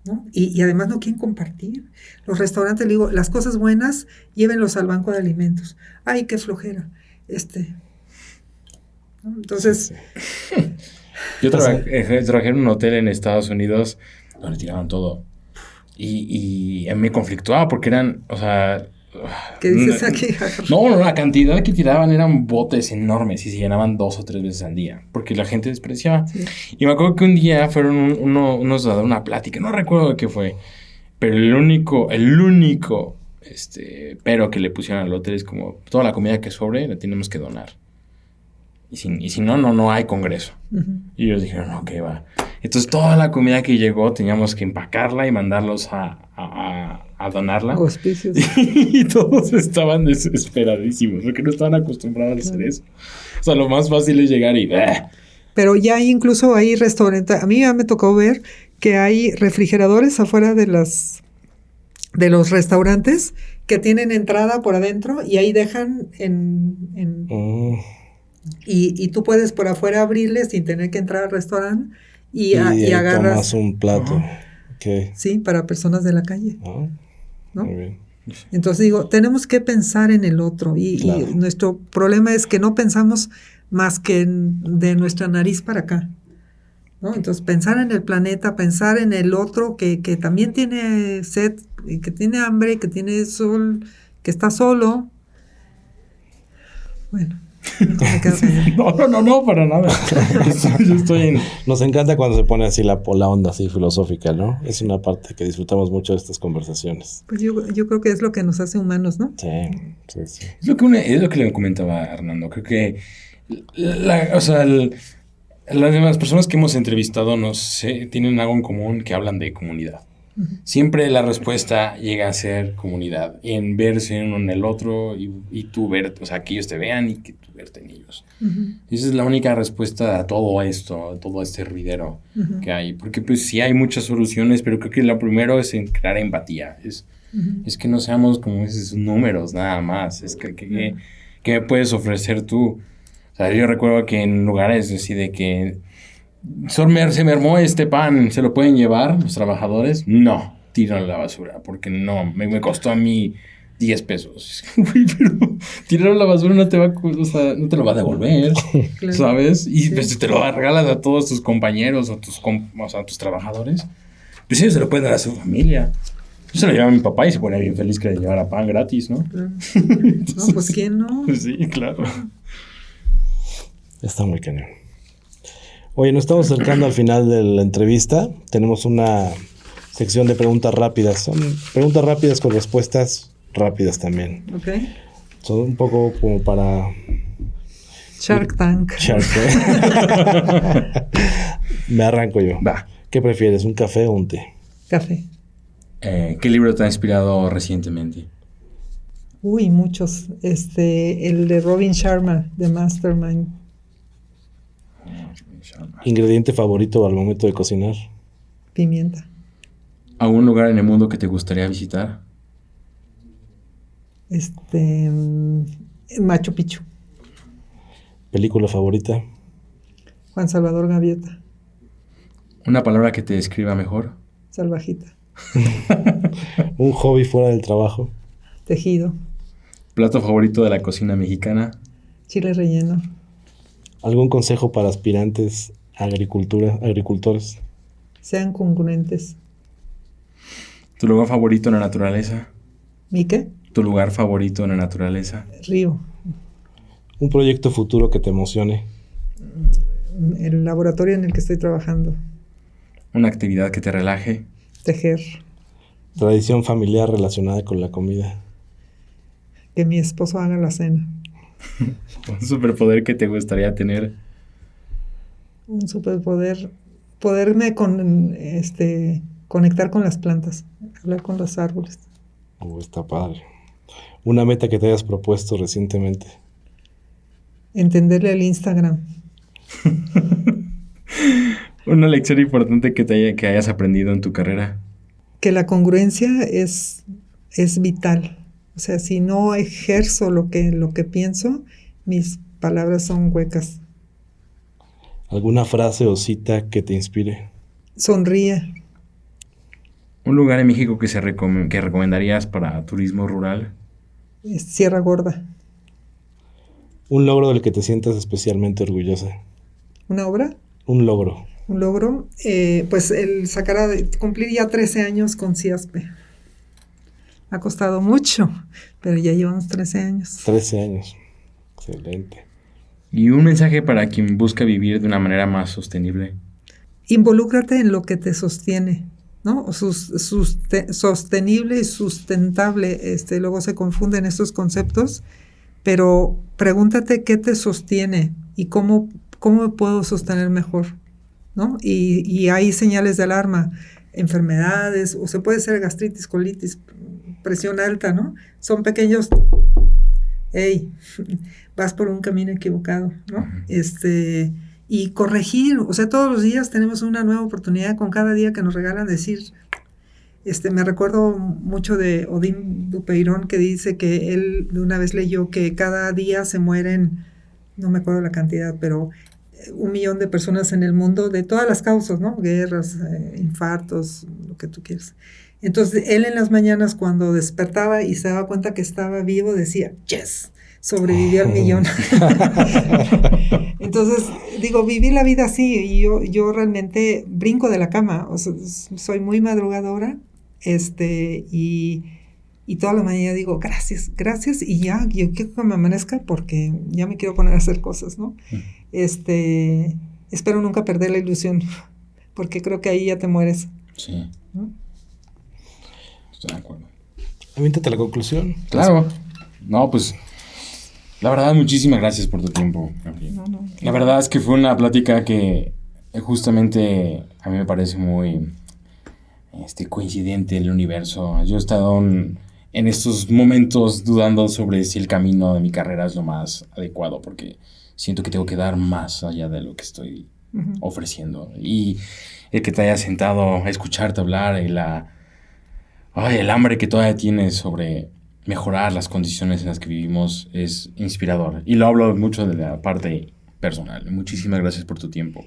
¿no? Y además no quieren compartir. Los restaurantes, le digo, las cosas buenas, llévenlos al banco de alimentos. ¡Ay, qué flojera! ¿No? Entonces... Sí. Yo trabajé en un hotel en Estados Unidos donde tiraban todo. Y me conflictuaba porque eran, o sea... ¿Qué dices aquí? No, la cantidad que tiraban eran botes enormes y se llenaban 2 o 3 veces al día porque la gente despreciaba. Sí. Y me acuerdo que un día fueron unos a dar una plática, no recuerdo de qué fue, pero el único pero que le pusieron al hotel es como toda la comida que sobre la tenemos que donar. Y si no hay congreso. Uh-huh. Y ellos dijeron, no, ¿qué va? Entonces toda la comida que llegó teníamos que empacarla y mandarlos a donarla. Auspicios. Y todos estaban desesperadísimos porque no estaban acostumbrados a hacer eso. O sea, lo más fácil es llegar y... Pero ya incluso hay restaurantes. A mí ya me tocó ver que hay refrigeradores afuera de los restaurantes que tienen entrada por adentro y ahí dejan y tú puedes por afuera abrirles sin tener que entrar al restaurante y agarras... tomas un plato. Okay. Sí, para personas de la calle. ¿No? Muy bien. Entonces digo, tenemos que pensar en el otro y nuestro problema es que no pensamos más que de nuestra nariz para acá, ¿no? Entonces pensar en el planeta, pensar en el otro que también tiene sed, que tiene hambre, que tiene sol, que está solo. Bueno. No, para nada. Yo estoy en... Nos encanta cuando se pone así la onda así filosófica, ¿no? Es una parte que disfrutamos mucho de estas conversaciones. Pues yo creo que es lo que nos hace humanos, ¿no? Sí. Es lo que le comentaba a Hernando. Creo que las demás personas que hemos entrevistado tienen algo en común, que hablan de comunidad. Uh-huh. Siempre la respuesta llega a ser comunidad, en verse uno en el otro y tú ver, o sea, que ellos te vean y que tú verte en ellos. Uh-huh. Esa es la única respuesta a todo esto, a todo este ruidero uh-huh. que hay. Porque pues sí hay muchas soluciones, pero creo que lo primero es crear empatía. Uh-huh. Es que no seamos como esos números nada más. Es ¿qué me puedes ofrecer tú? O sea, yo recuerdo que en lugares así de que... se me armó este pan, ¿se lo pueden llevar los trabajador? No, tíralo a la basura, porque no, me costó a mí 10 pesos. Uy, pero tirarlo a la basura no te lo va a devolver, claro. ¿Sabes? Y sí. Pues te lo regalas a todos tus compañeros o a tus trabajadores. Pues ellos se lo pueden dar a su familia. Yo se lo llevaba a mi papá y se ponía bien feliz que le llevara pan gratis, ¿no? Claro. Entonces, no, pues ¿quién no? Pues sí, claro. Está muy cañón. Oye, nos estamos acercando al final de la entrevista. Tenemos una sección de preguntas rápidas. Son preguntas rápidas con respuestas rápidas también. Ok. Son un poco como para... Shark Tank. Me arranco yo. Va. ¿Qué prefieres, un café o un té? Café. ¿Qué libro te ha inspirado recientemente? Uy, muchos. El de Robin Sharma, de Mastermind. ¿Ingrediente favorito al momento de cocinar? Pimienta. ¿Algún lugar en el mundo que te gustaría visitar? Machu Picchu. ¿Película favorita? Juan Salvador Gaviota. ¿Una palabra que te describa mejor? Salvajita. ¿Un hobby fuera del trabajo? Tejido. ¿Plato favorito de la cocina mexicana? Chile relleno. ¿Algún consejo para aspirantes a agricultores? Sean congruentes. ¿Tu lugar favorito en la naturaleza? ¿Mi qué? ¿Tu lugar favorito en la naturaleza? Río. ¿Un proyecto futuro que te emocione? El laboratorio en el que estoy trabajando. ¿Una actividad que te relaje? Tejer. ¿Tradición familiar relacionada con la comida? Que mi esposo haga la cena. ¿Un superpoder que te gustaría tener? Un superpoder, poderme conectar con las plantas, hablar con los árboles. Está padre. ¿Una meta que te hayas propuesto recientemente? Entenderle el Instagram. Una lección importante que hayas aprendido en tu carrera. Que la congruencia es vital. O sea, si no ejerzo lo que pienso, mis palabras son huecas. ¿Alguna frase o cita que te inspire? Sonríe. ¿Un lugar en México que recomendarías para turismo rural? Sierra Gorda. ¿Un logro del que te sientas especialmente orgullosa? ¿Una obra? Un logro. Un logro, pues el cumplir ya 13 años con CIASPE. Ha costado mucho, pero ya llevamos 13 años. 13 años. Excelente. ¿Y un mensaje para quien busca vivir de una manera más sostenible? Involúcrate en lo que te sostiene, ¿no? Sostenible y sustentable, luego se confunden estos conceptos, pero pregúntate qué te sostiene y cómo me puedo sostener mejor, ¿no? Y hay señales de alarma, enfermedades, o se puede ser gastritis, colitis, presión alta, ¿no? Son pequeños, hey, vas por un camino equivocado, ¿no? Y corregir, o sea, todos los días tenemos una nueva oportunidad con cada día que nos regalan decir, me recuerdo mucho de Odín Dupeirón que dice que él de una vez leyó que cada día se mueren, no me acuerdo la cantidad, pero 1 millón de personas en el mundo de todas las causas, ¿no? Guerras, infartos, lo que tú quieras. Entonces, él en las mañanas cuando despertaba y se daba cuenta que estaba vivo, decía, yes, sobrevivió al millón. Entonces, digo, viví la vida así y yo realmente brinco de la cama, o sea, soy muy madrugadora, y toda la mañana digo, gracias, y ya, yo quiero que me amanezca porque ya me quiero poner a hacer cosas, ¿no? Espero nunca perder la ilusión, porque creo que ahí ya te mueres. Sí. ¿No? Estoy de acuerdo. Aviéntate la conclusión. Claro. No, pues, la verdad, muchísimas gracias por tu tiempo, Gabriel. No. La verdad es que fue una plática que justamente a mí me parece muy coincidente el universo. Yo he estado en estos momentos dudando sobre si el camino de mi carrera es lo más adecuado, porque siento que tengo que dar más allá de lo que estoy ofreciendo. Y el que te hayas sentado a escucharte hablar y el hambre que todavía tienes sobre mejorar las condiciones en las que vivimos es inspirador. Y lo hablo mucho de la parte personal. Muchísimas gracias por tu tiempo,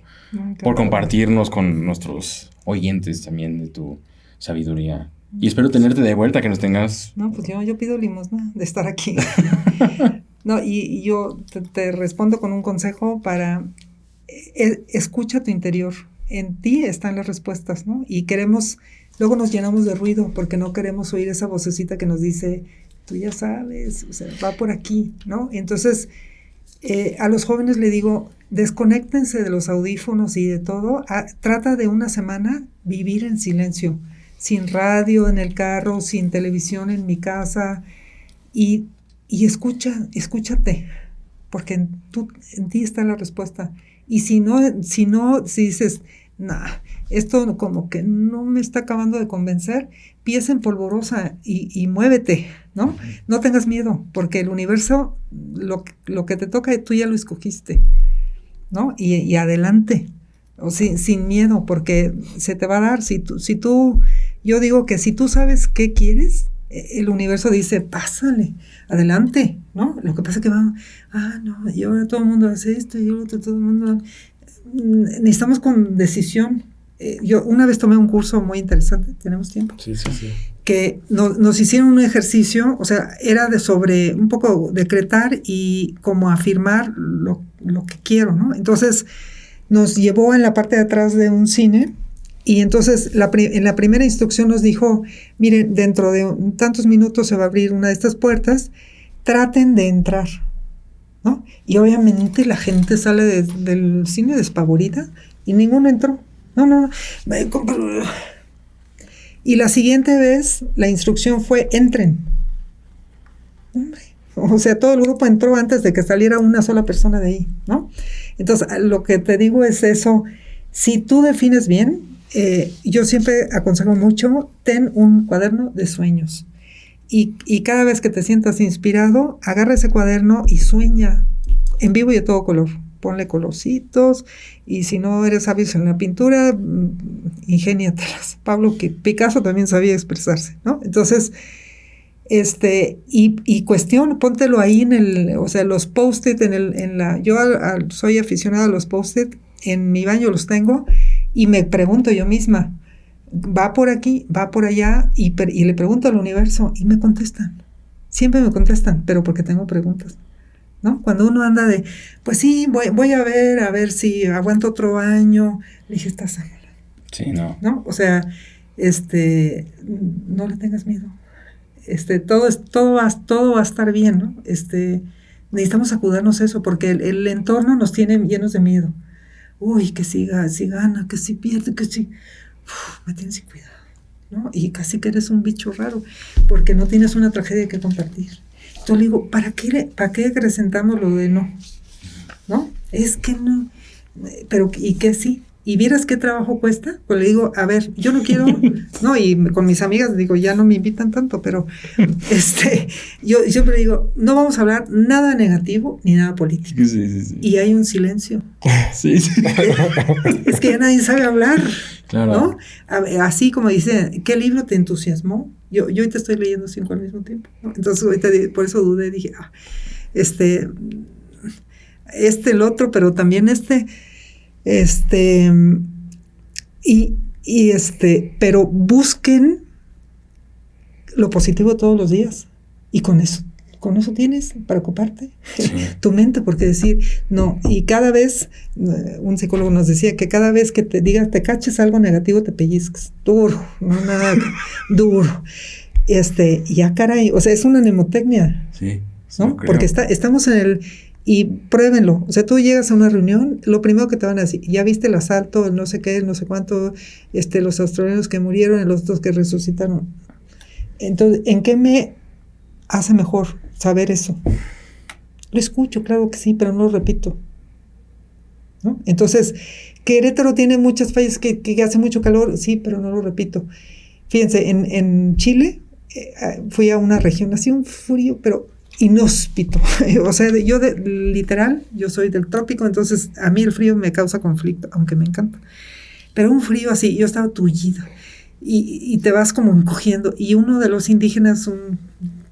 por compartirnos con nuestros oyentes también de tu sabiduría. Y espero tenerte de vuelta, que nos tengas... No, pues yo pido limosna de estar aquí. No, y yo te respondo con un consejo para... escucha tu interior. En ti están las respuestas, ¿no? Y luego nos llenamos de ruido porque no queremos oír esa vocecita que nos dice, tú ya sabes, o sea, va por aquí, ¿no? Entonces, a los jóvenes le digo, desconéctense de los audífonos y de todo. Trata de una semana vivir en silencio, sin radio en el carro, sin televisión en mi casa, y escúchate, porque en ti está la respuesta. Y si dices, esto como que no me está acabando de convencer, piensa en polvorosa y muévete, ¿no? No tengas miedo, porque el universo, lo que te toca, tú ya lo escogiste, ¿no? Y adelante, o sin miedo, porque se te va a dar. Yo digo que si tú sabes qué quieres, el universo dice, pásale, adelante, ¿no? Lo que pasa es que y ahora todo el mundo hace esto, y ahora todo el mundo... Necesitamos con decisión. Yo una vez tomé un curso muy interesante, ¿tenemos tiempo? Sí. Que nos hicieron un ejercicio, o sea, era sobre un poco decretar y como afirmar lo que quiero, ¿no? Entonces nos llevó en la parte de atrás de un cine. Y entonces en la primera instrucción nos dijo, miren, dentro de tantos minutos se va a abrir una de estas puertas, traten de entrar, ¿no? Y obviamente la gente sale del cine despavorida y ninguno entró. No. Y la siguiente vez la instrucción fue, entren. Hombre, o sea, todo el grupo entró antes de que saliera una sola persona de ahí, ¿no? Entonces, lo que te digo es eso, si tú defines bien, yo siempre aconsejo mucho, ten un cuaderno de sueños y cada vez que te sientas inspirado, agarra ese cuaderno y sueña en vivo y a todo color, ponle colorcitos, y si no eres sabio en la pintura, ingéniatelas. Picasso también sabía expresarse, ¿no? Entonces, y cuestión, póntelo ahí o sea, los post-it yo soy aficionada a los post-it, en mi baño los tengo, y me pregunto yo misma, va por aquí, va por allá, y le pregunto al universo, y me contestan. Siempre me contestan, pero porque tengo preguntas, ¿no? Cuando uno anda pues sí, voy a ver si aguanto otro año, le dije, estás sola. Sí, no. ¿No? O sea, no le tengas miedo. Todo va a estar bien, ¿no? Necesitamos acudirnos eso, porque el entorno nos tiene llenos de miedo. Uy, que si gana, que si pierde, que si... me tienes sin cuidado, ¿no? Y casi que eres un bicho raro, porque no tienes una tragedia que compartir. Entonces le digo, ¿para qué acrecentamos lo de no? ¿No? Es que no, pero ¿y qué sí? ¿Y vieras qué trabajo cuesta? Pues le digo, a ver, yo no quiero, no, y con mis amigas digo, ya no me invitan tanto, pero yo siempre digo, no vamos a hablar nada negativo ni nada político. Sí. Y hay un silencio. Sí. Es que ya nadie sabe hablar. Claro. ¿No? Así como dice, ¿qué libro te entusiasmó? Yo ahorita estoy leyendo 5 al mismo tiempo, ¿no? Entonces ahorita por eso dudé, dije, el otro, pero también pero busquen lo positivo todos los días, y con eso tienes para ocuparte, sí. Tu mente, porque decir, no, y cada vez, un psicólogo nos decía que cada vez que te caches algo negativo, te pellizcas, duro, no nada, duro, ya caray, o sea, es una mnemotecnia, sí, ¿no? Porque estamos y pruébenlo, o sea, tú llegas a una reunión, lo primero que te van a decir, ya viste el asalto, el no sé qué, el no sé cuánto, los australianos que murieron y los otros que resucitaron. Entonces, ¿en qué me hace mejor saber eso? Lo escucho, claro que sí, pero no lo repito, ¿no? Entonces, Querétaro tiene muchas fallas, que hace mucho calor, sí, pero no lo repito. Fíjense, en Chile fui a una región, así un frío, pero inhóspito. O sea, literal, yo soy del trópico, entonces a mí el frío me causa conflicto, aunque me encanta. Pero un frío así, yo estaba tullida, y te vas como encogiendo, y uno de los indígenas,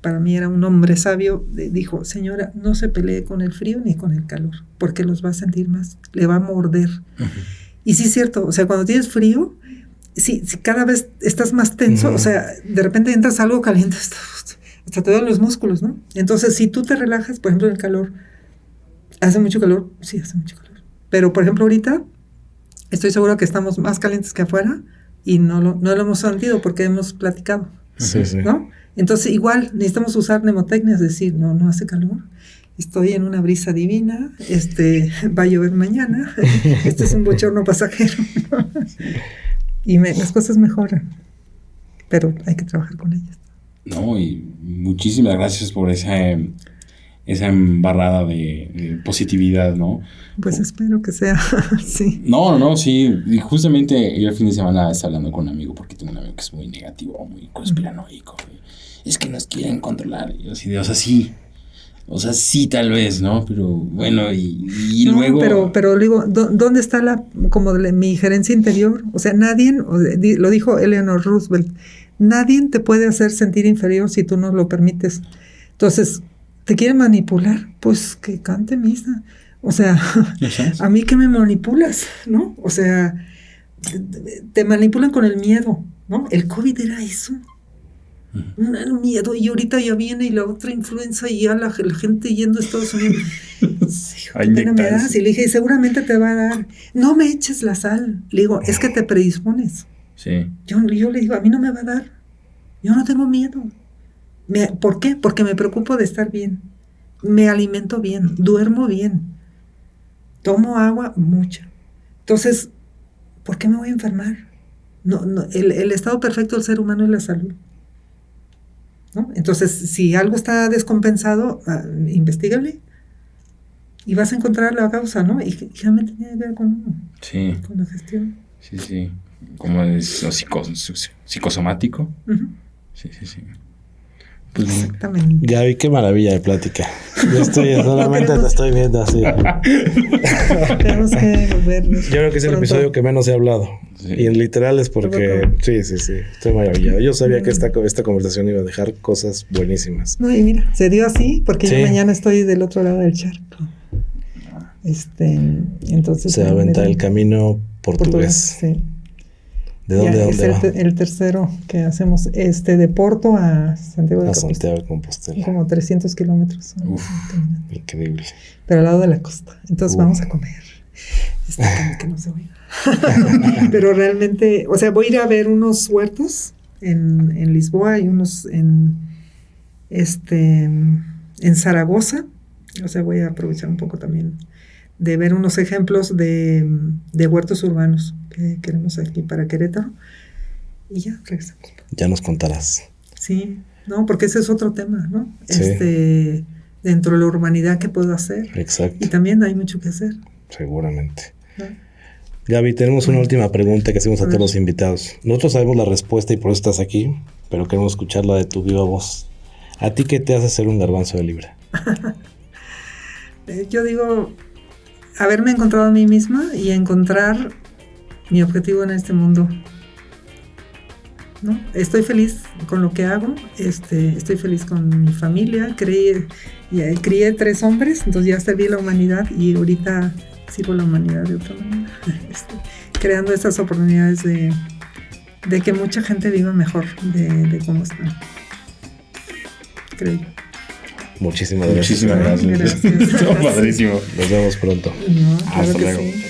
para mí era un hombre sabio, dijo, señora, no se pelee con el frío ni con el calor, porque los va a sentir más, le va a morder. Uh-huh. Y sí es cierto, o sea, cuando tienes frío, si cada vez estás más tenso, uh-huh. O sea, de repente entras algo caliente, hasta te duelen los músculos, ¿no? Entonces, si tú te relajas, por ejemplo, en el calor, ¿hace mucho calor? Sí, hace mucho calor. Pero, por ejemplo, ahorita, estoy segura que estamos más calientes que afuera, y no lo hemos sentido porque hemos platicado, sí, sí. ¿no? Entonces, igual, necesitamos usar mnemotecnias, decir, no hace calor, estoy en una brisa divina, va a llover mañana, es un bochorno pasajero, y las cosas mejoran, pero hay que trabajar con ellas. No, y muchísimas gracias por esa embarrada de positividad, ¿no? Pues espero que sea así. No, sí. Y justamente yo el fin de semana estaba hablando con un amigo, porque tengo un amigo que es muy negativo, muy conspiranoico. Es que nos quieren controlar. Y yo así o sea, sí. O sea, sí, tal vez, ¿no? Pero bueno, y no, luego... Pero digo, ¿dónde está mi gerencia interior? O sea, nadie, lo dijo Eleanor Roosevelt, nadie te puede hacer sentir inferior si tú no lo permites. Entonces, ¿te quieren manipular? Pues que cante misa. O sea, a mí que me manipulas, ¿no? O sea, te manipulan con el miedo, ¿no? El COVID era eso. Un miedo, y ahorita ya viene y la otra influenza y ya la gente yendo a Estados Unidos. Qué pena me das. Y le dije, seguramente te va a dar. No me eches la sal. Le digo, es que te predispones. Sí. Yo le digo, a mí no me va a dar. Yo no tengo miedo. ¿Por qué? Porque me preocupo de estar bien. Me alimento bien, duermo bien. Tomo agua mucha. Entonces, ¿por qué me voy a enfermar? No, el estado perfecto del ser humano es la salud, ¿no? Entonces, si algo está descompensado, investígale y vas a encontrar la causa, ¿no? Y realmente tiene que ver con uno. Sí. Con la gestión. Sí. Como es psicosomático. Uh-huh. Sí. Exactamente. Gaby, qué maravilla de plática. Yo solamente te estoy viendo así. Tenemos que volver. Yo creo que es el episodio que menos he hablado. Sí. Y en literal es porque... Sí. Estoy maravillado. Yo sabía que esta conversación iba a dejar cosas buenísimas. No, y mira, se dio así porque yo mañana estoy del otro lado del charco. Entonces... Se va a aventar el camino portugués. Sí. ¿De dónde va? El tercero que hacemos, de Porto a Santiago de Compostela. Como 300 kilómetros. Increíble. Pero al lado de la costa. Entonces vamos a comer. Que no se oiga. Pero realmente, o sea, voy a ir a ver unos huertos en Lisboa y unos en Zaragoza. O sea, voy a aprovechar un poco también de ver unos ejemplos de huertos urbanos que queremos aquí para Querétaro. Y ya, regresamos. Ya nos contarás. Sí, no, porque ese es otro tema, ¿no? Sí. Dentro de la urbanidad, ¿qué puedo hacer? Exacto. Y también hay mucho que hacer. Seguramente. ¿No? Gaby, tenemos una última pregunta que hacemos a todos los invitados. Nosotros sabemos la respuesta y por eso estás aquí, pero queremos escucharla de tu viva voz. ¿A ti qué te hace ser un garbanzo de libra? Yo digo, haberme encontrado a mí misma y encontrar mi objetivo en este mundo, ¿no? Estoy feliz con lo que hago, estoy feliz con mi familia, crié 3 hombres, entonces ya serví a la humanidad y ahorita sirvo a la humanidad de otra manera, creando estas oportunidades de que mucha gente viva mejor de cómo están, creo yo. Muchísimas gracias. Muchísimas gracias. Estuvo padrísimo. Nos vemos pronto. No, hasta claro luego. Sí.